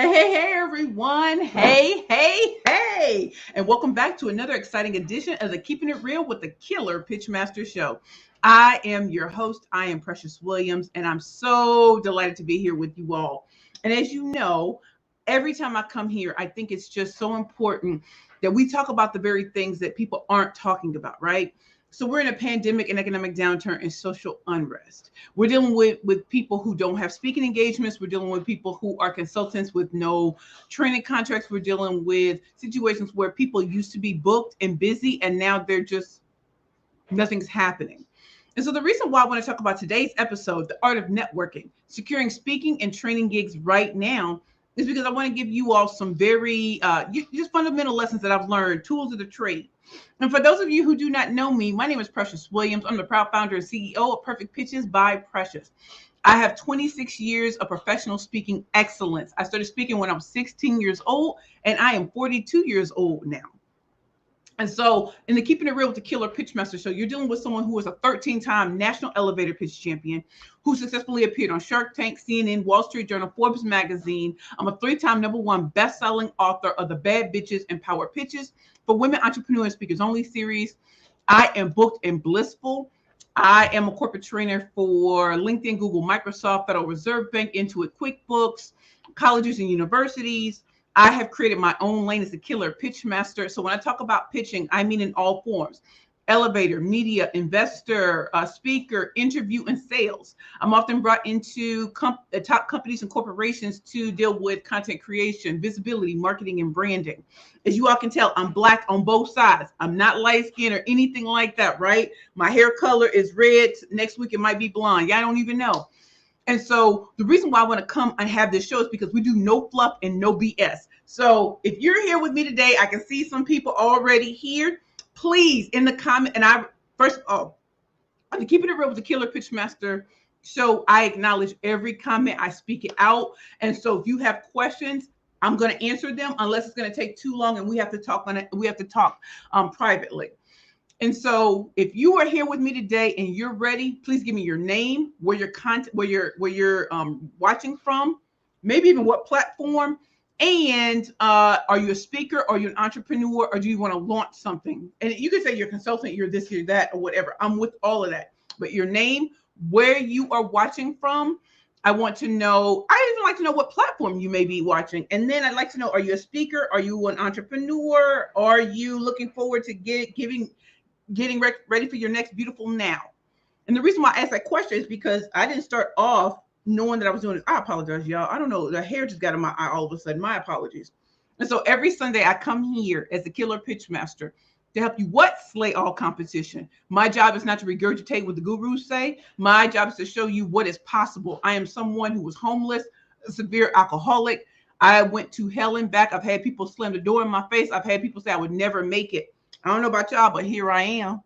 Hey, everyone. Hey. And welcome back to another exciting edition of the Keeping It Real with the Killer Pitchmaster Show. I am your host. I am Precious Williams, and I'm so delighted to be here with you all. And as you know, every time I come here, I think it's just so important that we talk about the very things that people aren't talking about, right? So we're in a pandemic and economic downturn and social unrest. We're dealing with people who don't have speaking engagements. We're dealing with people who are consultants with no training contracts. We're dealing with situations where people used to be booked and busy, and now they're just nothing's happening. And so the reason why I want to talk about today's episode, the art of networking, securing speaking and training gigs right now, is because I want to give you all some very just fundamental lessons that I've learned, tools of the trade. And for those of you who do not know me, my name is Precious Williams. I'm the proud founder and CEO of Perfect Pitches by Precious. I have 26 years of professional speaking excellence. I started speaking when I was 16 years old, and I am 42 years old now. And so, in the Keeping It Real with the Killer Pitchmaster Show, you're dealing with someone who is a 13-time national elevator pitch champion, who successfully appeared on Shark Tank, CNN, Wall Street Journal, Forbes magazine. I'm a 3-time #1 best-selling author of the Bad Bitches and Power Pitches for Women Entrepreneur and Speakers Only series. I am booked and blissful. I am a corporate trainer for LinkedIn, Google, Microsoft, Federal Reserve Bank, Intuit QuickBooks, colleges and universities. I have created my own lane as a killer pitch master. So when I talk about pitching, I mean in all forms: elevator, media, investor, speaker, interview, and sales. I'm often brought into top companies and corporations to deal with content creation, visibility, marketing, and branding. As you all can tell, I'm Black on both sides. I'm not light skinned or anything like that, right? My hair color is red. Next week, it might be blonde. Y'all don't even know. And so the reason why I want to come and have this show is because we do no fluff and no BS. So if you're here with me today, I can see some people already here. Please, in the comment, and I first of all, I'm keeping it real with the Killer Pitchmaster Show. I acknowledge every comment. I speak it out. And so if you have questions, I'm going to answer them unless it's going to take too long and we have to talk on it. We have to talk privately. And so if you are here with me today and you're ready, please give me your name, where your content, where you're watching from, maybe even what platform. And are you a speaker? Are you an entrepreneur? Or do you want to launch something? And you can say you're a consultant, you're this, you're that, or whatever. I'm with all of that. But your name, where you are watching from, I want to know. I even like to know what platform you may be watching. And then I'd like to know, are you a speaker? Are you an entrepreneur? Are you looking forward to getting ready for your next beautiful now? And the reason why I asked that question is because I didn't start off knowing that I was doing this. I apologize, y'all. I don't know. The hair just got in my eye all of a sudden. My apologies. And so every Sunday I come here as the Killer Pitch Master to help you slay all competition. My job is not to regurgitate what the gurus say. My job is to show you what is possible. I am someone who was homeless, a severe alcoholic. I went to hell and back. I've had people slam the door in my face. I've had people say I would never make it. I don't know about y'all, but here I am.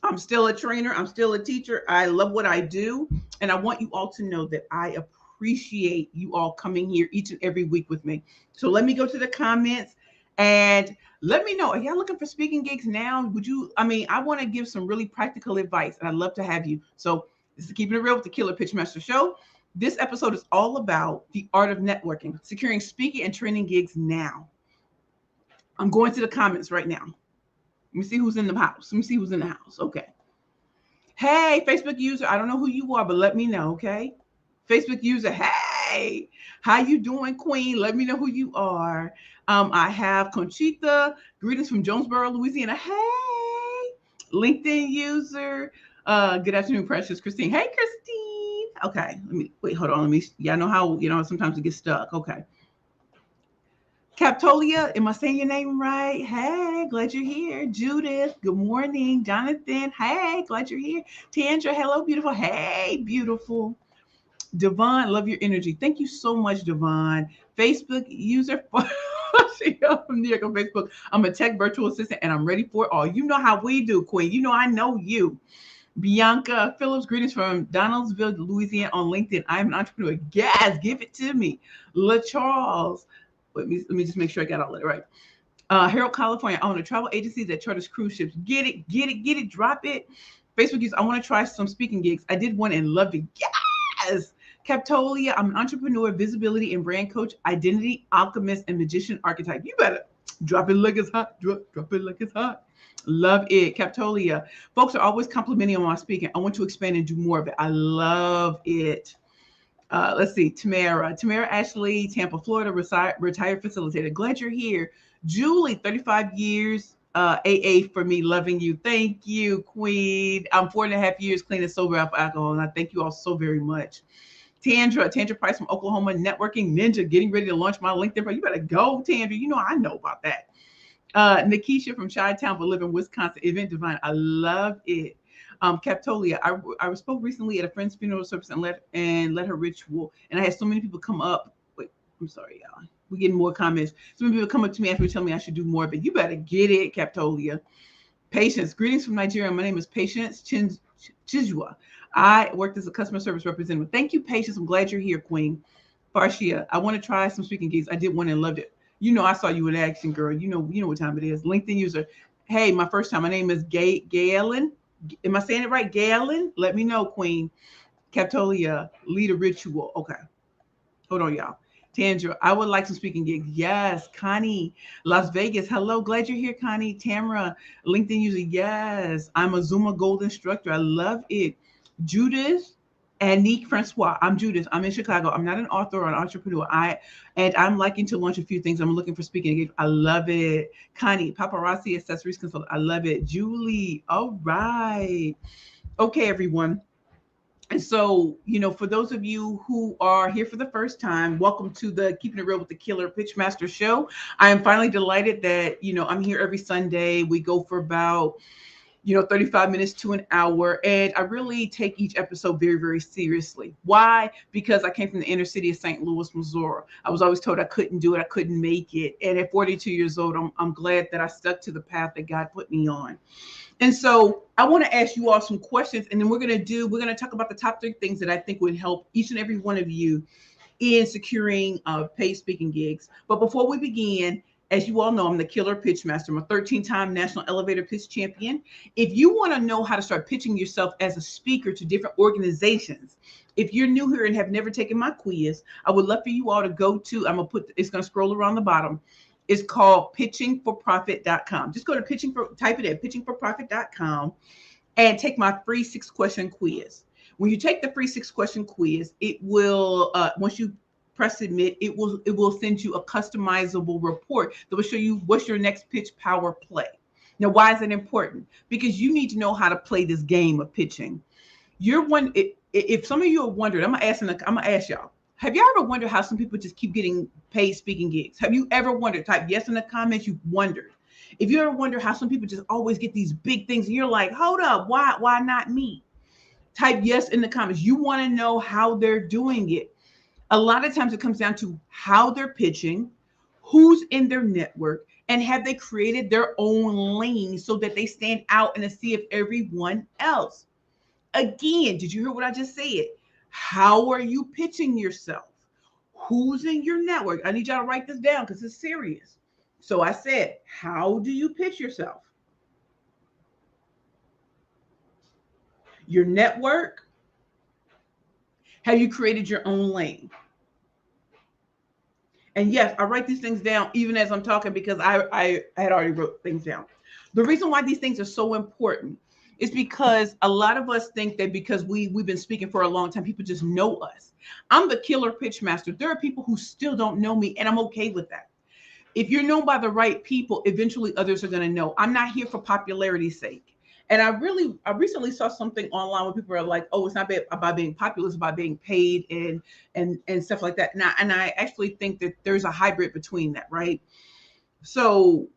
I'm still a trainer. I'm still a teacher. I love what I do. And I want you all to know that I appreciate you all coming here each and every week with me. So let me go to the comments and let me know. Are y'all looking for speaking gigs now? I want to give some really practical advice and I'd love to have you. So this is Keeping It Real with the Killer Pitchmaster Show. This episode is all about the art of networking, securing speaking and training gigs now. I'm going to the comments right now. Let me see who's in the house. Okay. Hey, Facebook user. I don't know who you are, but let me know, okay? Facebook user. Hey, how you doing, Queen? Let me know who you are. I have Conchita. Greetings from Jonesboro, Louisiana. Hey, LinkedIn user. Good afternoon, Precious. Christine. Hey, Christine. Okay. Hold on. Y'all know how, sometimes it gets stuck. Okay. Captolia, am I saying your name right? Hey, glad you're here. Judith, good morning. Jonathan, hey, glad you're here. Tandra, hello, beautiful. Hey, beautiful. Devon, love your energy. Thank you so much, Devon. Facebook user, from New York on Facebook. I'm a tech virtual assistant and I'm ready for it all. You know how we do, Queen. You know I know you. Bianca Phillips, greetings from Donaldsville, Louisiana on LinkedIn. I'm an entrepreneur. Yes, give it to me. La Charles. Let me just make sure I got all that right. Harold, California. I own a travel agency that charters cruise ships. Get it, drop it. Facebook use. I want to try some speaking gigs. I did one and loved it. Yes. Captolia, I'm an entrepreneur, visibility and brand coach, identity alchemist, and magician archetype. You better drop it like it's hot. Drop it like it's hot. Love it. Captolia. Folks are always complimenting on my speaking. I want to expand and do more of it. I love it. Let's see. Tamara Ashley, Tampa, Florida, retired facilitator. Glad you're here. Julie, 35 years. AA for me, loving you. Thank you, Queen. I'm 4.5 years clean and sober off alcohol, and I thank you all so very much. Tandra Price from Oklahoma, networking ninja, getting ready to launch my LinkedIn. You better go, Tandra. You know I know about that. Nikisha from Chi-Town, but live in Wisconsin. Event Divine. I love it. Captolia. I spoke recently at a friend's funeral service and led her ritual, and I had so many people come up. Wait, I'm sorry, y'all. We're getting more comments. So many people come up to me after telling me I should do more, but you better get it, Captolia. Patience. Greetings from Nigeria. My name is Patience Chizua. I worked as a customer service representative. Thank you, Patience. I'm glad you're here, Queen. Farshia. I want to try some speaking gigs. I did one and loved it. You know, I saw you in action, girl. You know what time it is. LinkedIn user. Hey, my first time. My name is Galen. Am I saying it right? Galen? Let me know, Queen. Captolia. Lead a ritual. Okay. Hold on, y'all. Tandra, I would like some speaking gigs. Yes. Connie, Las Vegas. Hello. Glad you're here, Connie. Tamara, LinkedIn user. Yes. I'm a Zuma Gold instructor. I love it. Judith, Annick Francois. I'm Judith. I'm in Chicago. I'm not an author or an entrepreneur. I'm liking to launch a few things. I'm looking for speaking gigs. I love it. Connie, paparazzi accessories consultant. I love it. Julie. All right. Okay, everyone. And so, for those of you who are here for the first time, welcome to the Keeping It Real with the Killer Pitchmaster show. I am finally delighted that, I'm here every Sunday. We go for about 35 minutes to an hour. And I really take each episode very, very seriously. Why? Because I came from the inner city of St. Louis, Missouri. I was always told I couldn't do it. I couldn't make it. And at 42 years old, I'm glad that I stuck to the path that God put me on. And so I want to ask you all some questions, and then we're going to talk about the top 3 things that I think would help each and every one of you in securing paid speaking gigs. But before we begin, as you all know, I'm the Killer Pitchmaster. I'm a 13-time national elevator pitch champion. If you want to know how to start pitching yourself as a speaker to different organizations, if you're new here and have never taken my quiz, I would love for you all to go to, it's going to scroll around the bottom. It's called pitchingforprofit.com. Just go to type it in, pitchingforprofit.com, and take my free 6-question quiz. When you take the free 6-question quiz, it will, once you press submit, it will send you a customizable report that will show you what's your next pitch power play. Now, why is it important? Because you need to know how to play this game of pitching. If some of you are wondering, I'm gonna ask y'all. Have you ever wondered how some people just keep getting paid speaking gigs? Have you ever wondered? Type yes in the comments. You've wondered. If you ever wonder how some people just always get these big things, and you're like, hold up, why not me? Type yes in the comments. You want to know how they're doing it. A lot of times it comes down to how they're pitching, who's in their network, and have they created their own lane so that they stand out in the sea of everyone else. Again, did you hear what I just said? How are you pitching yourself? Who's in your network? I need y'all to write this down because it's serious. So I said, how do you pitch yourself? Your network. Have you created your own lane? And yes, I write these things down even as I'm talking because I had already wrote things down. The reason why these things are so important is because a lot of us think that because we've been speaking for a long time, people just know us. I'm the Killer Pitchmaster. There are people who still don't know me, and I'm okay with that. If you're known by the right people, eventually others are going to know. I'm not here for popularity's sake. And I recently saw something online where people are like, oh, it's not about being popular, it's about being paid and stuff like that. And I actually think that there's a hybrid between that, right? So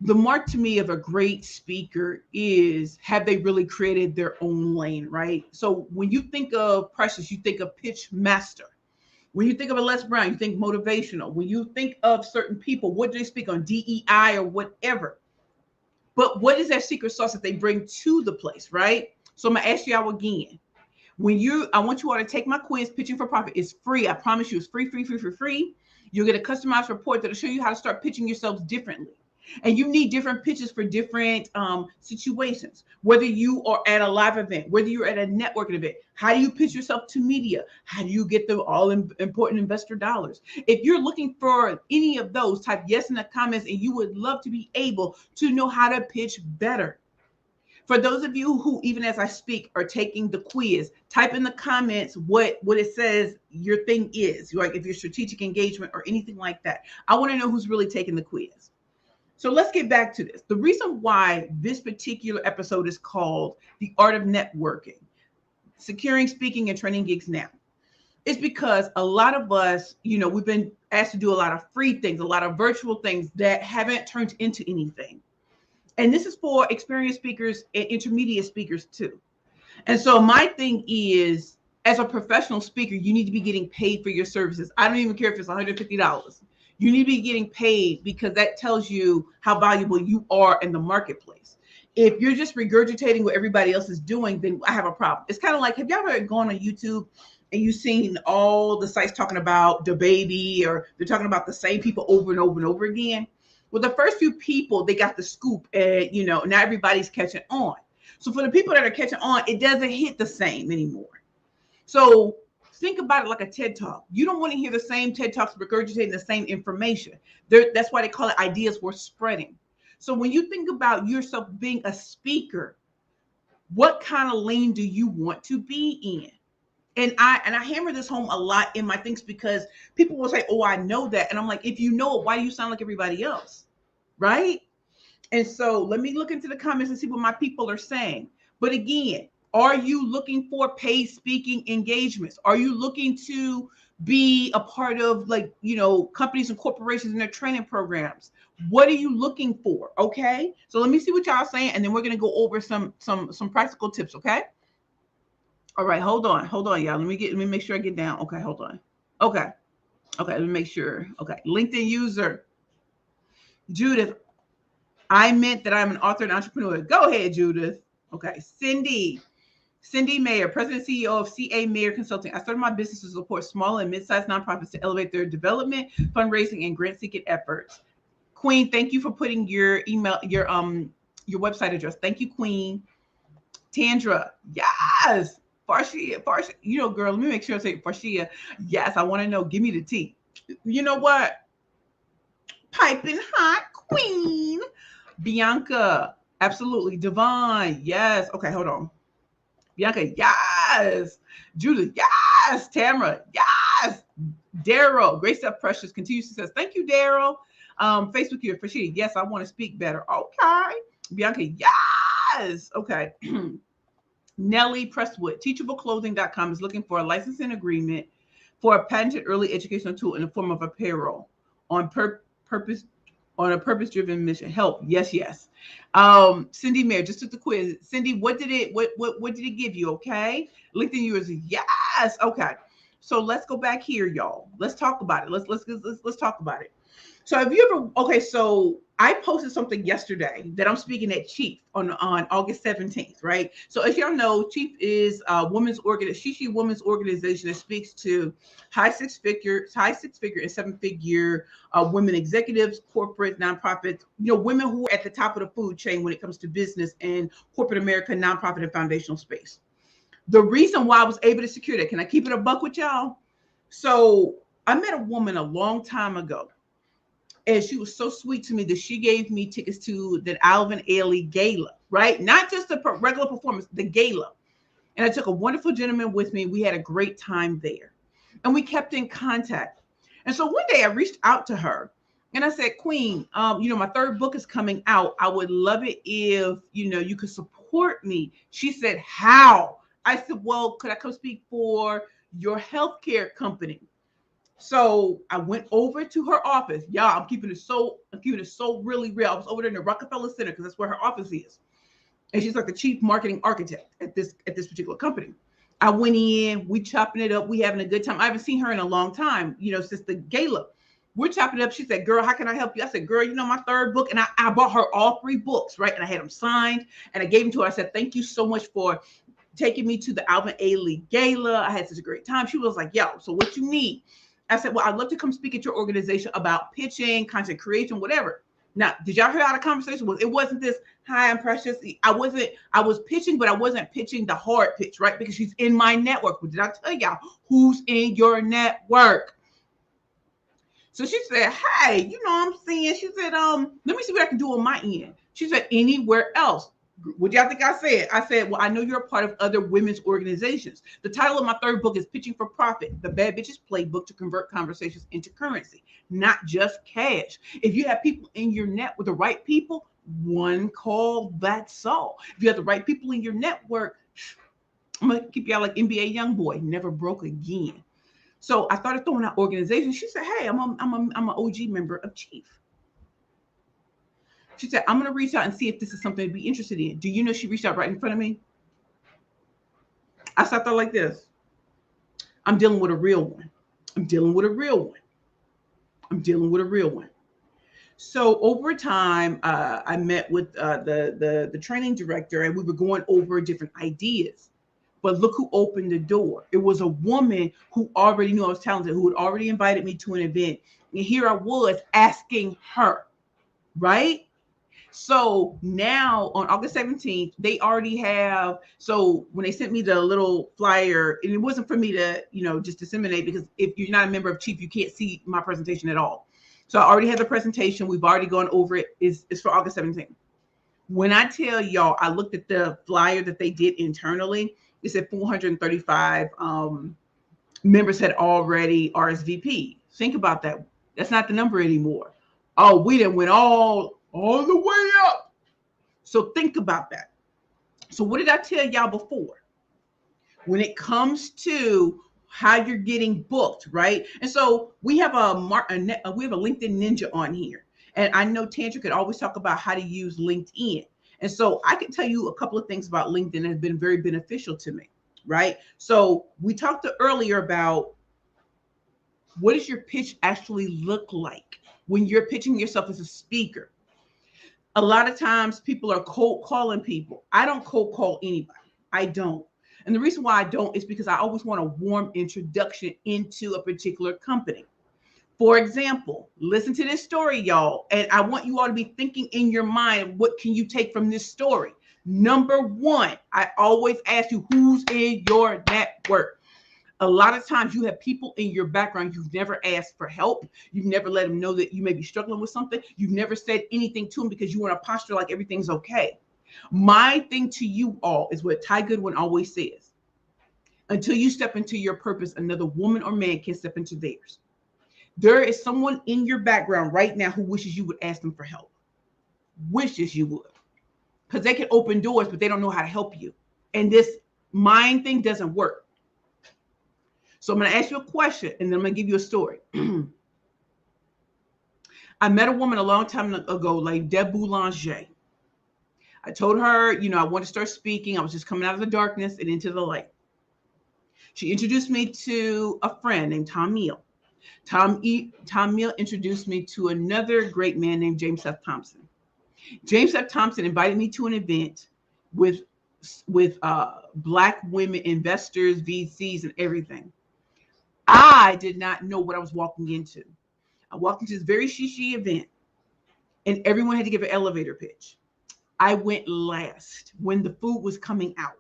the mark to me of a great speaker is, have they really created their own lane, right? So when you think of Precious, you think of pitch master. When you think of a Les Brown, you think motivational. When you think of certain people, what do they speak on? DEI or whatever. But what is that secret sauce that they bring to the place, right? So I'm gonna ask y'all again. I want you all to take my quiz, Pitching for Profit. It's free. I promise you, it's free. You'll get a customized report that'll show you how to start pitching yourselves differently. And you need different pitches for different situations. Whether you are at a live event, whether you're at a networking event, how do you pitch yourself to media? How do you get the important investor dollars? If you're looking for any of those, type yes in the comments, and you would love to be able to know how to pitch better. For those of you who, even as I speak, are taking the quiz, type in the comments what it says your thing is, like if you're strategic engagement or anything like that. I want to know who's really taking the quiz. So let's get back to this. The reason why this particular episode is called The Art of Networking, Securing Speaking and Training Gigs Now, is because a lot of us, we've been asked to do a lot of free things, a lot of virtual things that haven't turned into anything. And this is for experienced speakers and intermediate speakers too. And so my thing is, as a professional speaker, you need to be getting paid for your services. I don't even care if it's $150. You need to be getting paid because that tells you how valuable you are in the marketplace. If you're just regurgitating what everybody else is doing, then I have a problem. It's kind of like, have y'all ever gone on YouTube and you've seen all the sites talking about DaBaby, or they're talking about the same people over and over and over again? Well, the first few people, they got the scoop, and now everybody's catching on. So for the people that are catching on, it doesn't hit the same anymore. So think about it like a TED Talk. You don't want to hear the same TED Talks regurgitating the same information. That's why they call it ideas worth spreading. So when you think about yourself being a speaker, what kind of lane do you want to be in? And I hammer this home a lot in my things, because people will say, oh, I know that. And I'm like, if you know it, why do you sound like everybody else? Right? And so let me look into the comments and see what my people are saying. But again, are you looking for paid speaking engagements? Are you looking to be a part of, companies and corporations and their training programs? What are you looking for? Okay. So let me see what y'all are saying, and then we're going to go over some practical tips. Okay. All right, hold on, y'all. Let me make sure I get down. Okay, hold on. Okay, let me make sure. Okay, LinkedIn user Judith. I meant that I'm an author and entrepreneur. Go ahead, Judith. Okay, Cindy Mayer, President and CEO of CA Mayer Consulting. I started my business to support small and mid-sized nonprofits to elevate their development, fundraising, and grant-seeking efforts. Queen, thank you for putting your email, your website address. Thank you, Queen. Tandra, yes. Farshia, girl, let me make sure I say Farshia. Yes, I want to know. Give me the tea. You know what? Piping hot queen. Bianca, absolutely. Devon, yes. Okay, hold on. Bianca, yes. Judith, yes. Tamara, yes. Daryl, great stuff, Precious. Continued success. Thank you, Daryl. Facebook here, Farshia, yes, I want to speak better. Okay. Bianca, yes. Okay. Nellie Presswood, teachableclothing.com is looking for a licensing agreement for a patented early educational tool in the form of a payroll on a purpose-driven mission. Help. Yes. Cindy Mayer just took the quiz. Cindy, what did it give you? Okay. LinkedIn users, yes. Okay. So let's go back here, y'all. Let's talk about it. Let's talk about it. So have you ever, okay, so I posted something yesterday that I'm speaking at Chief on August 17th, right? So as y'all know, Chief is a women's organization that speaks to high six figure and seven-figure women executives, corporate, nonprofits, women who are at the top of the food chain when it comes to business and corporate America, nonprofit and foundational space. The reason why I was able to secure that, can I keep it a buck with y'all? So I met a woman a long time ago, and she was so sweet to me that she gave me tickets to the Alvin Ailey Gala, right? Not just the regular performance, the gala. And I took a wonderful gentleman with me. We had a great time there. And we kept in contact. And so one day I reached out to her and I said, Queen, my third book is coming out. I would love it if, you could support me. She said, how? I said, well, could I come speak for your healthcare company? So I went over to her office. Y'all, I'm keeping it so really real. I was over there in the Rockefeller Center because that's where her office is. And she's like the chief marketing architect at this particular company. I went in, we chopping it up, we having a good time. I haven't seen her in a long time, since the gala. We're chopping it up. She said, girl, how can I help you? I said, girl, my third book. And I bought her all 3 books, right? And I had them signed and I gave them to her. I said, thank you so much for taking me to the Alvin Ailey Gala. I had such a great time. She was like, yo, so what you need? I said, well, I'd love to come speak at your organization about pitching, content creation, whatever. Now, did y'all hear how the conversation was? It wasn't this, hi, I'm Precious. I was pitching, but I wasn't pitching the hard pitch, right? Because she's in my network. But did I tell y'all who's in your network? So she said, hey, I'm seeing, she said, let me see what I can do on my end. She said, anywhere else. What do y'all think I said? I said, well, I know you're a part of other women's organizations. The title of my third book is Pitching for Profit, the Bad Bitches Playbook to Convert Conversations into Currency, not just cash. If you have people in your net with the right people, one call, that's all. If you have the right people in your network, I'm going to keep y'all like NBA Youngboy, never broke again. So I started throwing out organizations. She said, hey, I'm an OG member of Chief. She said, I'm going to reach out and see if this is something to be interested in. Do you know she reached out right in front of me? I sat there like this. I'm dealing with a real one. I'm dealing with a real one. I'm dealing with a real one. So over time, I met with the training director, and we were going over different ideas. But look who opened the door. It was a woman who already knew I was talented, who had already invited me to an event. And here I was asking her, right? So now on August 17th, they already have, so when they sent me the little flyer, and it wasn't for me to, just disseminate, because if you're not a member of Chief, you can't see my presentation at all. So I already had the presentation. We've already gone over it. It's for August 17th. When I tell y'all, I looked at the flyer that they did internally. It said 435 members had already RSVP. Think about that. That's not the number anymore. Oh, we done went all the way up. So think about that. So what did I tell y'all before? When it comes to how you're getting booked, right? And so we have a LinkedIn Ninja on here. And I know Tantra could always talk about how to use LinkedIn. And so I can tell you a couple of things about LinkedIn that have been very beneficial to me, right? So we talked earlier about what does your pitch actually look like when you're pitching yourself as a speaker. A lot of times people are cold calling people. I don't cold call anybody. I don't. And the reason why I don't is because I always want a warm introduction into a particular company. For example, listen to this story, y'all. And I want you all to be thinking in your mind, what can you take from this story? Number one, I always ask you, who's in your network? A lot of times you have people in your background you've never asked for help. You've never let them know that you may be struggling with something. You've never said anything to them because you want to posture like everything's okay. My thing to you all is what Ty Goodwin always says. Until you step into your purpose, another woman or man can step into theirs. There is someone in your background right now who wishes you would ask them for help. Wishes you would. Because they can open doors, but they don't know how to help you. And this mind thing doesn't work. So I'm going to ask you a question, and then I'm going to give you a story. I met a woman a long time ago, like Deb Boulanger. I told her, I wanted to start speaking. I was just coming out of the darkness and into the light. She introduced me to a friend named Tom Meal. Tom Meal introduced me to another great man named James F. Thompson. James F. Thompson invited me to an event with Black women investors, VCs, and everything. I did not know what I was walking into. I walked into this very shishi event, and everyone had to give an elevator pitch. I went last when the food was coming out.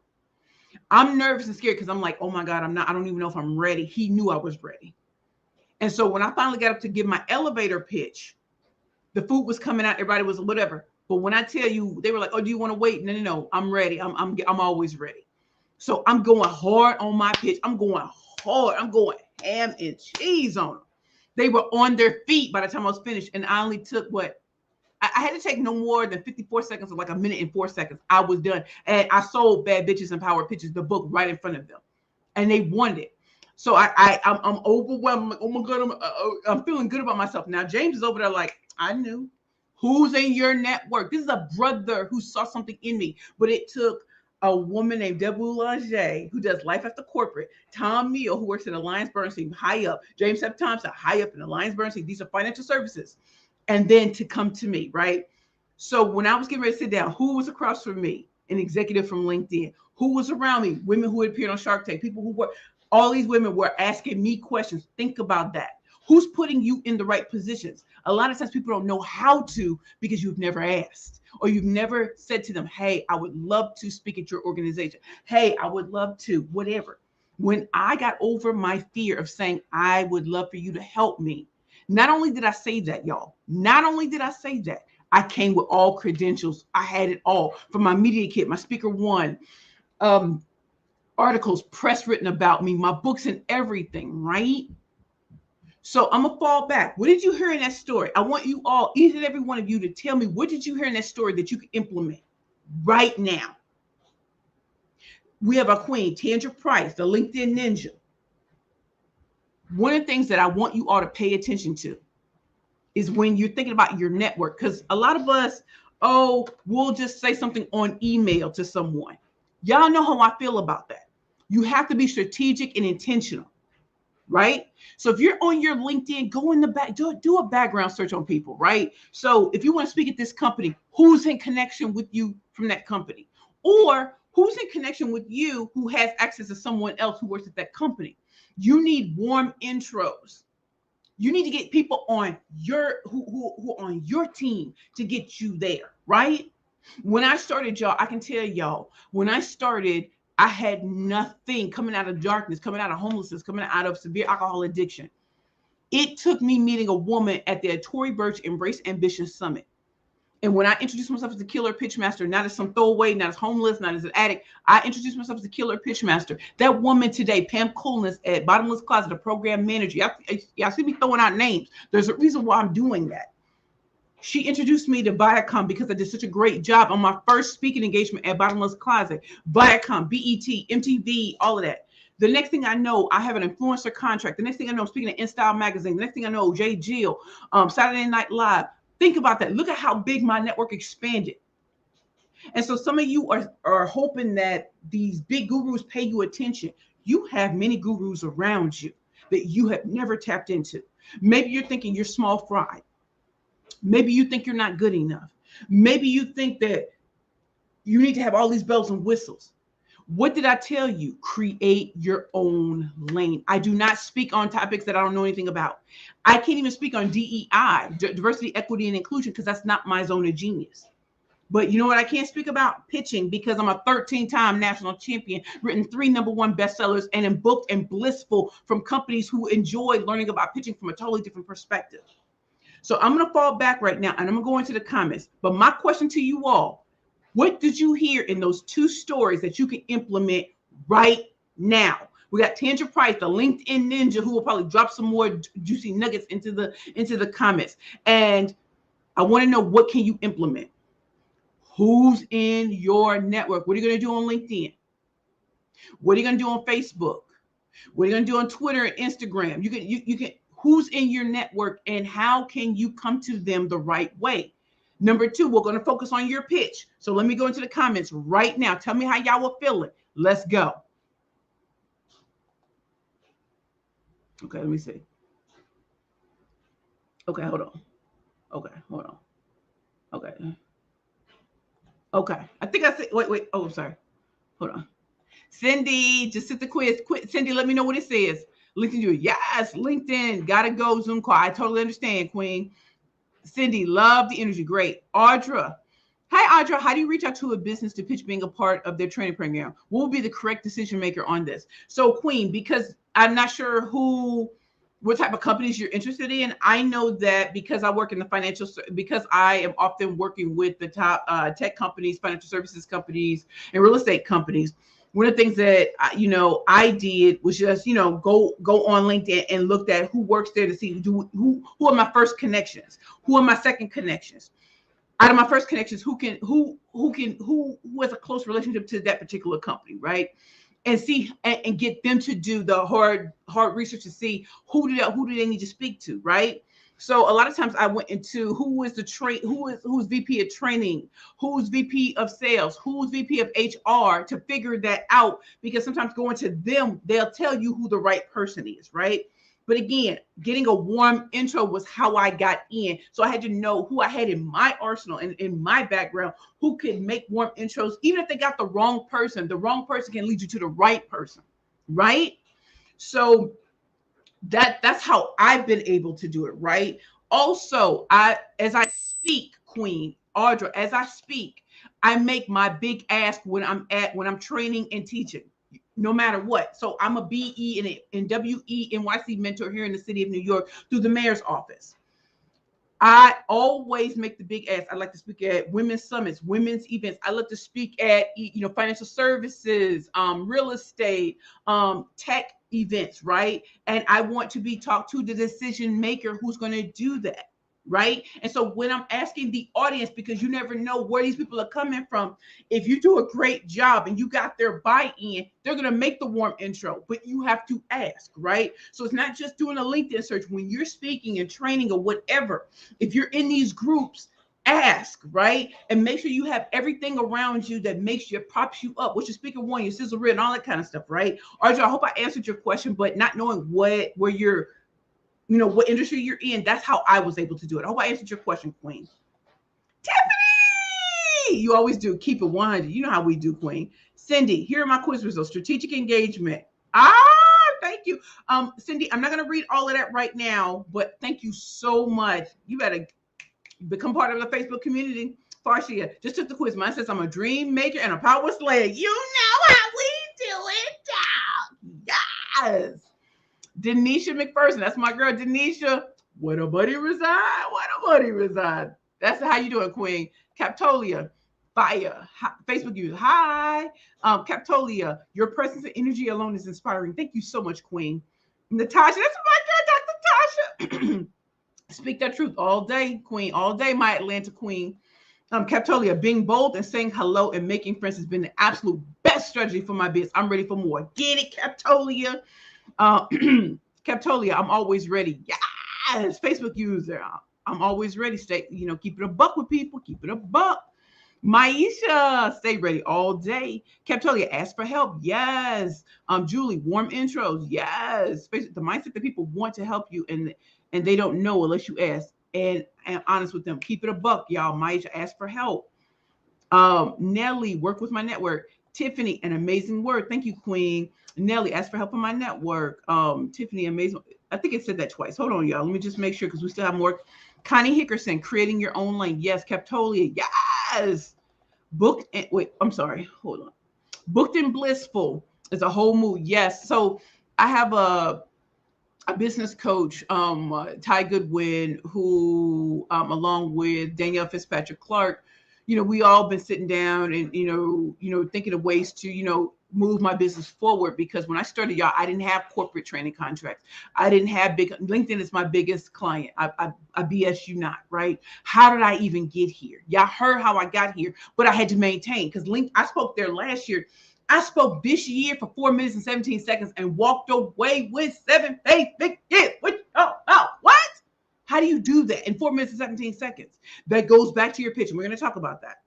I'm nervous and scared because I'm like, oh my God, I don't even know if I'm ready. He knew I was ready. And so when I finally got up to give my elevator pitch, the food was coming out. Everybody was whatever. But when I tell you, they were like, oh, do you want to wait? No. I'm ready. I'm always ready. So I'm going hard on my pitch. I'm going hard. I'm going ham and cheese on them. They were on their feet by the time I was finished. And I only took I had to take no more than 54 seconds or like a minute and 4 seconds. I was done. And I sold Bad Bitches and Power Pitches, the book, right in front of them. And they wanted it. So I'm overwhelmed. I'm like, oh my God, I'm feeling good about myself. Now, James is over there like, I knew. Who's in your network? This is a brother who saw something in me. But it took a woman named Deb Boulanger, who does Life After Corporate, Tom Meal, who works at Alliance Bernstein, high up, James F. Thompson, high up in Alliance Bernstein. These are financial services. And then to come to me, right? So when I was getting ready to sit down, who was across from me? An executive from LinkedIn. Who was around me? Women who had appeared on Shark Tank. People who were, all these women were asking me questions. Think about that. Who's putting you in the right positions? A lot of times people don't know how to because you've never asked, or you've never said to them, hey, I would love to speak at your organization. Hey, I would love to, whatever. When I got over my fear of saying, I would love for you to help me, not only did I say that, y'all, not only did I say that, I came with all credentials. I had it all from my media kit, my speaker one, articles, press written about me, my books and everything, right? So I'm gonna fall back. What did you hear in that story? I want you all, each and every one of you, to tell me, what did you hear in that story that you can implement right now? We have our queen, Tandra Price, the LinkedIn Ninja. One of the things that I want you all to pay attention to is when you're thinking about your network, because a lot of us, we'll just say something on email to someone. Y'all know how I feel about that. You have to be strategic and intentional, right? So if you're on your LinkedIn, go in the back, do a background search on people, right? So if you want to speak at this company, who's in connection with you from that company? Or who's in connection with you who has access to someone else who works at that company? You need warm intros. You need to get people on your who on your team to get you there, right? When I started, y'all, I can tell y'all, when I started, I had nothing, coming out of darkness, coming out of homelessness, coming out of severe alcohol addiction. It took me meeting a woman at the Tory Burch Embrace Ambition Summit. And when I introduced myself as a killer pitchmaster, not as some throwaway, not as homeless, not as an addict, I introduced myself as a killer pitchmaster. That woman today, Pam Coolness at Bottomless Closet, a program manager. Y'all see me throwing out names. There's a reason why I'm doing that. She introduced me to Viacom because I did such a great job on my first speaking engagement at Bottomless Closet. Viacom, BET, MTV, all of that. The next thing I know, I have an influencer contract. The next thing I know, I'm speaking at InStyle Magazine. The next thing I know, Jay Jill, Saturday Night Live. Think about that. Look at how big my network expanded. And so some of you are hoping that these big gurus pay you attention. You have many gurus around you that you have never tapped into. Maybe you're thinking you're small fry. Maybe you think you're not good enough. Maybe you think that you need to have all these bells and whistles. What did I tell you? Create your own lane. I do not speak on topics that I don't know anything about. I can't even speak on DEI, diversity, equity, and inclusion, because that's not my zone of genius. But you know what I can't speak about? Pitching, because I'm a 13-time national champion, written 3 #1 bestsellers, and am booked and blissful from companies who enjoy learning about pitching from a totally different perspective. So I'm going to fall back right now, and I'm going to go into the comments. But my question to you all, what did you hear in those 2 stories that you can implement right now? We got Tandra Price, the LinkedIn Ninja, who will probably drop some more juicy nuggets into the comments. And I want to know, what can you implement? Who's in your network? What are you going to do on LinkedIn? What are you going to do on Facebook? What are you going to do on Twitter and Instagram? You can. Who's in your network, and how can you come to them the right way? Number 2, we're going to focus on your pitch. So let me go into the comments right now. Tell me how y'all were feeling. Let's go. Okay, let me see. Okay, hold on. Okay, hold on. Okay. Okay. I think I said, wait. Oh, I'm sorry. Hold on. Cindy, just sit the quiz. Cindy, let me know what it says. LinkedIn, yes, LinkedIn, gotta go, Zoom call. I totally understand, Queen. Cindy, love the energy. Great. Audra. Hi, Audra. How do you reach out to a business to pitch being a part of their training program? What will be the correct decision maker on this? So, Queen, because I'm not sure what type of companies you're interested in. I know that because I work in the because I am often working with the top tech companies, financial services companies, and real estate companies. One of the things that I did was just go on LinkedIn and looked at who works there to see who are my first connections, who are my second connections. Out of my first connections, who has a close relationship to that particular company, right? And see and get them to do the hard research to see who do they need to speak to, right? So a lot of times I went into who's VP of training, who's VP of sales, who's VP of HR, to figure that out, because sometimes going to them, they'll tell you who the right person is, right? But again, getting a warm intro was how I got in. So I had to know who I had in my arsenal and in my background who could make warm intros. Even if they got the wrong person can lead you to the right person, right? So That's how I've been able to do it, right? Also, as I speak, Queen Audra, as I speak, I make my big ask when I'm training and teaching, no matter what. So I'm a BE and WENYC mentor here in the city of New York through the mayor's office. I always make the big ask. I like to speak at women's summits, women's events. I like to speak at financial services, real estate, tech events, right? And I want to be talked to the decision maker who's going to do that, right? And so when I'm asking the audience, because you never know where these people are coming from, if you do a great job and you got their buy-in, they're going to make the warm intro, but you have to ask, right? So it's not just doing a LinkedIn search. When you're speaking and training or whatever, if you're in these groups, ask, right? And make sure you have everything around you that makes you, props you up. What's your speaker one, your sizzle reel, and all that kind of stuff, right? Arjo, I hope I answered your question, but not knowing where you're, what industry you're in, that's how I was able to do it. I hope I answered your question, Queen. Tiffany, you always do. Keep it 100. You know how we do, Queen. Cindy, here are my quiz results. Strategic engagement. Thank you. Cindy, I'm not going to read all of that right now, but thank you so much. You better become part of the Facebook community. Farshia just took the quiz. Mine says I'm a dream maker and a power slayer. You know how we do it, dog. Yes. Denisha McPherson, that's my girl, Denisha. Where a buddy reside? Where a buddy reside? That's how you doing, Queen. Captolia, fire. Facebook user, hi. Captolia, your presence and energy alone is inspiring. Thank you so much, Queen. Natasha, that's my girl, Dr. Tasha. Speak that truth all day, Queen, all day, my Atlanta Queen. Captolia, being bold and saying hello and making friends has been the absolute best strategy for my biz. I'm ready for more. Get it, Captolia. Captolia, I'm always ready. Yes, Facebook user, I'm always ready. Stay, keep it a buck with people. Keep it a buck. Maisha, stay ready all day. Captolia, ask for help. Yes. Julie, warm intros. Yes. The mindset that people want to help you and they don't know unless you ask. And honest with them. Keep it a buck, y'all. Maisha, ask for help. Nelly, work with my network. Tiffany, an amazing word. Thank you, Queen. Nelly, ask for help on my network. Tiffany, amazing. I think it said that twice. Hold on, y'all. Let me just make sure because we still have more. Connie Hickerson, creating your own lane. Yes. Captolia, yes. Booked and wait, I'm sorry. Hold on. Booked and blissful is a whole mood. Yes. So I have a business coach, Ty Goodwin, who, along with Danielle Fitzpatrick Clark, we all been sitting down and, thinking of ways to, move my business forward. Because when I started, y'all, I didn't have corporate training contracts. I didn't have LinkedIn is my biggest client. I BS you not, right? How did I even get here? Y'all heard how I got here, but I had to maintain because I spoke there last year. I spoke this year for 4 minutes and 17 seconds and walked away with 7 figures. What? How do you do that in 4 minutes and 17 seconds? That goes back to your pitch. And we're going to talk about that.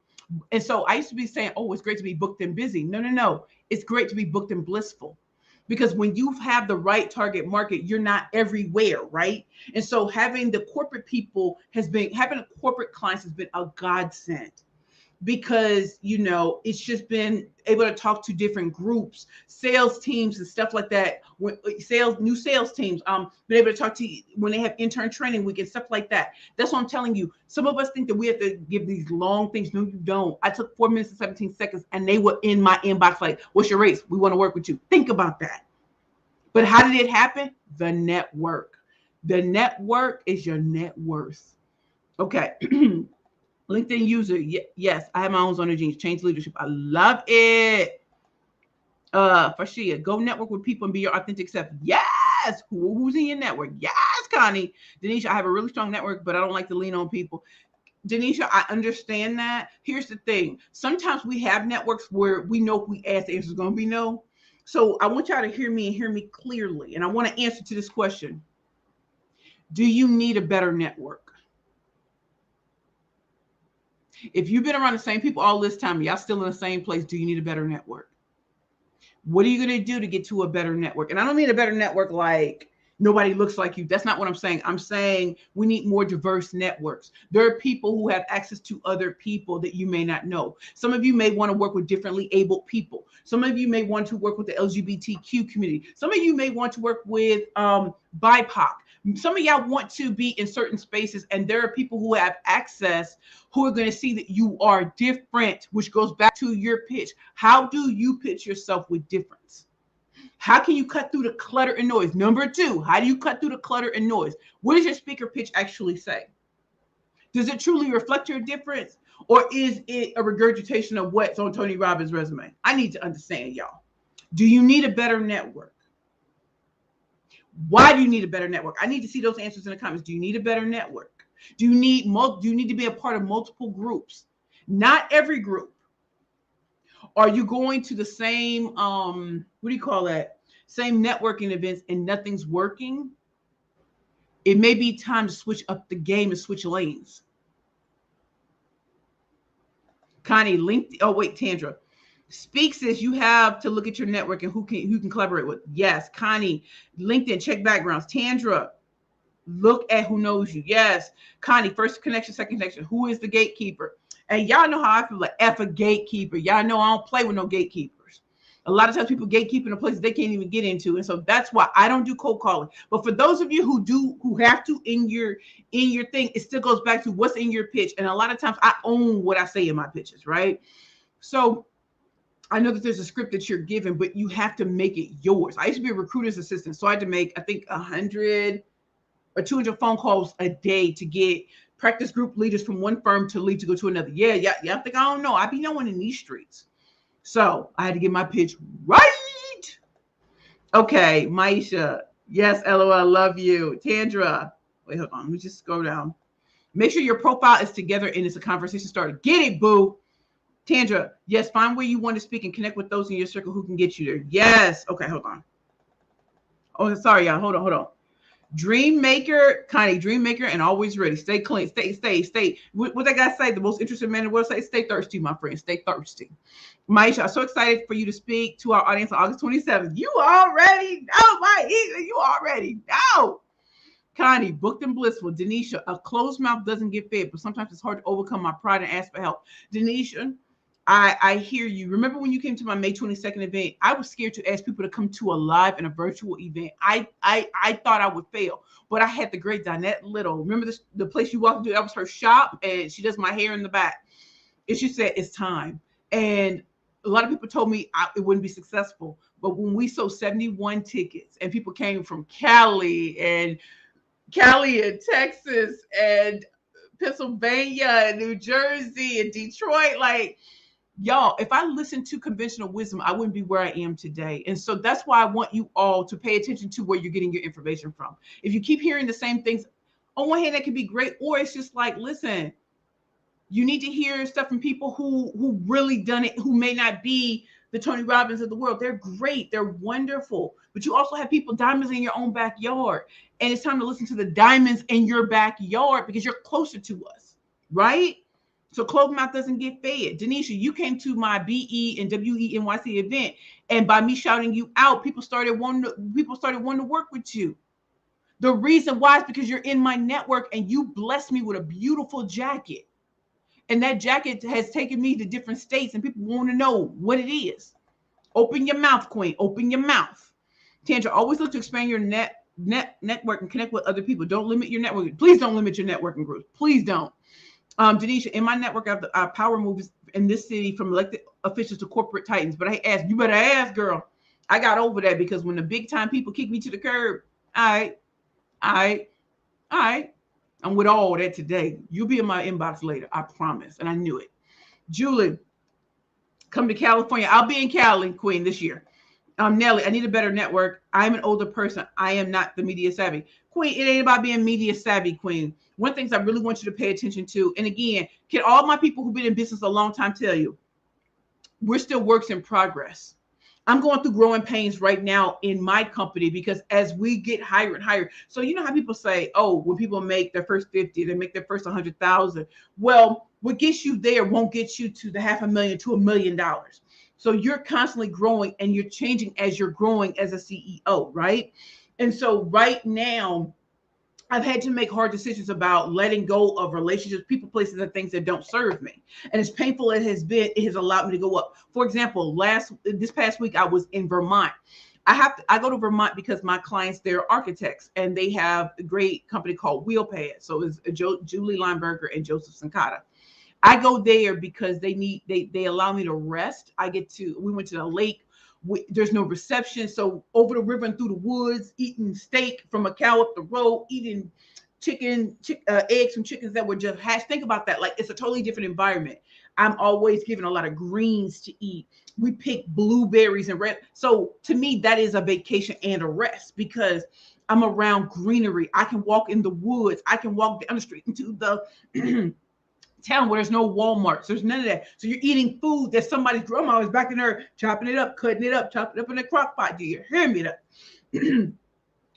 And so I used to be saying, oh, it's great to be booked and busy. No. It's great to be booked and blissful. Because when you have the right target market, you're not everywhere, right? And so having the corporate having corporate clients has been a godsend. Because it's just been able to talk to different groups, sales teams and stuff like that. New sales teams, been able to talk to when they have intern training week and stuff like that. That's what I'm telling you. Some of us think that we have to give these long things. No, you don't. I took 4 minutes and 17 seconds and they were in my inbox like, what's your race? We want to work with you. Think about that. But how did it happen? The network. The network is your net worth. Okay. LinkedIn user, yes, I have my own zone of genius. Change leadership. I love it. Farshia, go network with people and be your authentic self. Yes. Who's in your network? Yes, Connie. Denisha, I have a really strong network, but I don't like to lean on people. Denisha, I understand that. Here's the thing. Sometimes we have networks where we know if we ask, the answer is going to be no. So I want y'all to hear me and hear me clearly. And I want to answer to this question. Do you need a better network? If you've been around the same people all this time, y'all still in the same place, do you need a better network? What are you going to do to get to a better network? And I don't mean a better network like nobody looks like you. That's not what I'm saying. I'm saying we need more diverse networks. There are people who have access to other people that you may not know. Some of you may want to work with differently abled people. Some of you may want to work with the LGBTQ community. Some of you may want to work with BIPOC. Some of y'all want to be in certain spaces, and there are people who have access who are going to see that you are different, which goes back to your pitch. How do you pitch yourself with difference? How can you cut through the clutter and noise? Number two, how do you cut through the clutter and noise? What does your speaker pitch actually say? Does it truly reflect your difference, or is it a regurgitation of what's on Tony Robbins' resume? I need to understand, y'all. Do you need a better network? Why do you need a better network? I need to see those answers in the comments. Do you need a better network? Do you need to be a part of multiple groups? Not every group. Are you going to the same, what do you call that? Same networking events and nothing's working? It may be time to switch up the game and switch lanes. Connie, LinkedIn. Oh, wait, Tandra. Speak says you have to look at your network and who can collaborate with. Yes, Connie, LinkedIn, check backgrounds. Tandra, look at who knows you. Yes, Connie, first connection, second connection. Who is the gatekeeper? And y'all know how I feel like F a gatekeeper. Y'all know I don't play with no gatekeepers. A lot of times people gatekeep in a place they can't even get into. And so that's why I don't do cold calling. But for those of you who have to in your thing, it still goes back to what's in your pitch. And a lot of times I own what I say in my pitches, right? So I know that there's a script that you're given, but you have to make it yours. I used to be a recruiter's assistant, so I had to make, I think, 100 or 200 phone calls a day to get practice group leaders from one firm to leave to go to another. Yeah. I think I don't know. I be knowing in these streets. So I had to get my pitch right. Okay, Maisha. Yes, LOL, love you. Tandra. Wait, hold on. Let me just scroll down. Make sure your profile is together and it's a conversation starter. Get it, boo. Tandra, yes, find where you want to speak and connect with those in your circle who can get you there. Yes. Okay, hold on. Oh, sorry, y'all. Hold on. Dream maker, Connie, dream maker, and always ready. Stay clean. Stay. What that guy say? The most interested man in the world say, stay thirsty, my friend. Stay thirsty. Maisha, I'm so excited for you to speak to our audience on August 27th. You already know, you already know. Connie, booked and blissful. Denisha, a closed mouth doesn't get fed, but sometimes it's hard to overcome my pride and ask for help. Denisha, I hear you. Remember when you came to my May 22nd event? I was scared to ask people to come to a live and a virtual event. I thought I would fail, but I had the great Dinette Little. Remember the place you walked into? That was her shop, and she does my hair in the back. And she said, it's time. And a lot of people told me it wouldn't be successful. But when we sold 71 tickets and people came from Cali and Texas and Pennsylvania and New Jersey and Detroit, like, y'all, if I listened to conventional wisdom, I wouldn't be where I am today. And so that's why I want you all to pay attention to where you're getting your information from. If you keep hearing the same things, on one hand, that can be great, or it's just like, listen, you need to hear stuff from people who really done it, who may not be the Tony Robbins of the world. They're great. They're wonderful. But you also have people, diamonds in your own backyard. And it's time to listen to the diamonds in your backyard because you're closer to us, right? So closed mouth doesn't get fed. Denisha, you came to my BE and WENYC event, and by me shouting you out, people started wanting to work with you. The reason why is because you're in my network and you blessed me with a beautiful jacket. And that jacket has taken me to different states, and people want to know what it is. Open your mouth, Queen. Open your mouth. Tandra, always look to expand your network and connect with other people. Don't limit your network. Please don't limit your networking groups. Please don't. Denisha, in my network, I have power moves in this city from elected officials to corporate titans. But I asked, you better ask, girl. I got over that because when the big time people kick me to the curb, all right. I'm with all that today. You'll be in my inbox later, I promise. And I knew it. Julie, come to California. I'll be in Cali, Queen, this year. Nelly, I need a better network. I'm an older person. I am not the media savvy. Queen, it ain't about being media savvy, Queen. One thing I really want you to pay attention to, and again, can all my people who've been in business a long time tell you, we're still works in progress. I'm going through growing pains right now in my company because as we get higher and higher, so you know how people say, oh, when people make their first 50, they make their first 100,000. Well, what gets you there won't get you to the $500,000 to $1 million. So you're constantly growing and you're changing as you're growing as a CEO, right? And so right now, I've had to make hard decisions about letting go of relationships, people, places, and things that don't serve me. And as painful as it has been, it has allowed me to go up. For example, this past week I was in Vermont. I go to Vermont because my clients, they're architects, and they have a great company called Wheelpad. So it's Julie Lineberger and Joseph Sankata. I go there because they allow me to rest. We went to the lake. There's no reception. So over the river and through the woods, eating steak from a cow up the road, eating eggs from chickens that were just hatched. Think about that. Like, it's a totally different environment. I'm always given a lot of greens to eat. We pick blueberries and red. So to me, that is a vacation and a rest because I'm around greenery. I can walk in the woods. I can walk down the street into the town where there's no Walmarts. There's none of that. So you're eating food that somebody's grandma was back in there chopping it up, cutting it up, chopping it up in a crock pot. Do you hear me?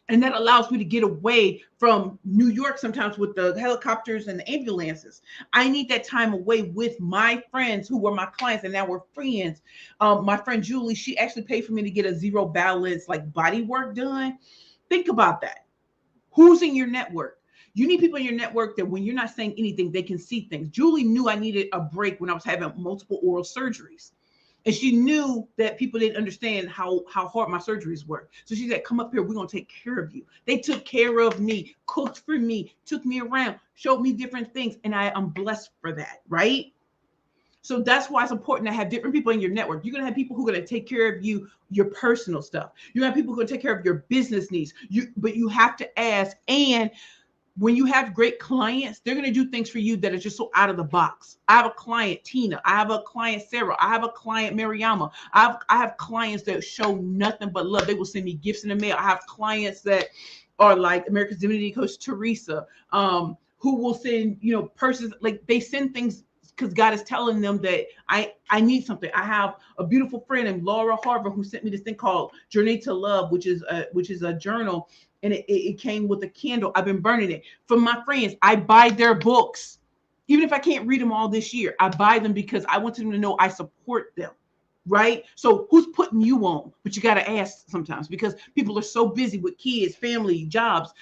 And that allows me to get away from New York sometimes with the helicopters and the ambulances. I need that time away with my friends who were my clients and now we're friends. My friend Julie, she actually paid for me to get a zero balance like body work done. Think about that. Who's in your network? You need people in your network that when you're not saying anything, they can see things. Julie knew I needed a break when I was having multiple oral surgeries. And she knew that people didn't understand how hard my surgeries were. So she said, come up here. We're going to take care of you. They took care of me, cooked for me, took me around, showed me different things. And I'm blessed for that, right? So that's why it's important to have different people in your network. You're going to have people who are going to take care of you, your personal stuff. You're going to have people who are going to take care of your business needs. But you have to ask. And when you have great clients, they're going to do things for you that are just so out of the box. I have a client, Tina. I have a client, Sarah. I have a client, Mariama. I have clients that show nothing but love. They will send me gifts in the mail. I have clients that are like America's Divinity Coach Teresa, who will send, purses. Like, they send things because God is telling them that I need something. I have a beautiful friend named Laura Harver who sent me this thing called Journey to Love, which is a journal. And it came with a candle. I've been burning it. For my friends, I buy their books. Even if I can't read them all this year, I buy them because I want them to know I support them, right? So who's putting you on? But you got to ask sometimes because people are so busy with kids, family, jobs,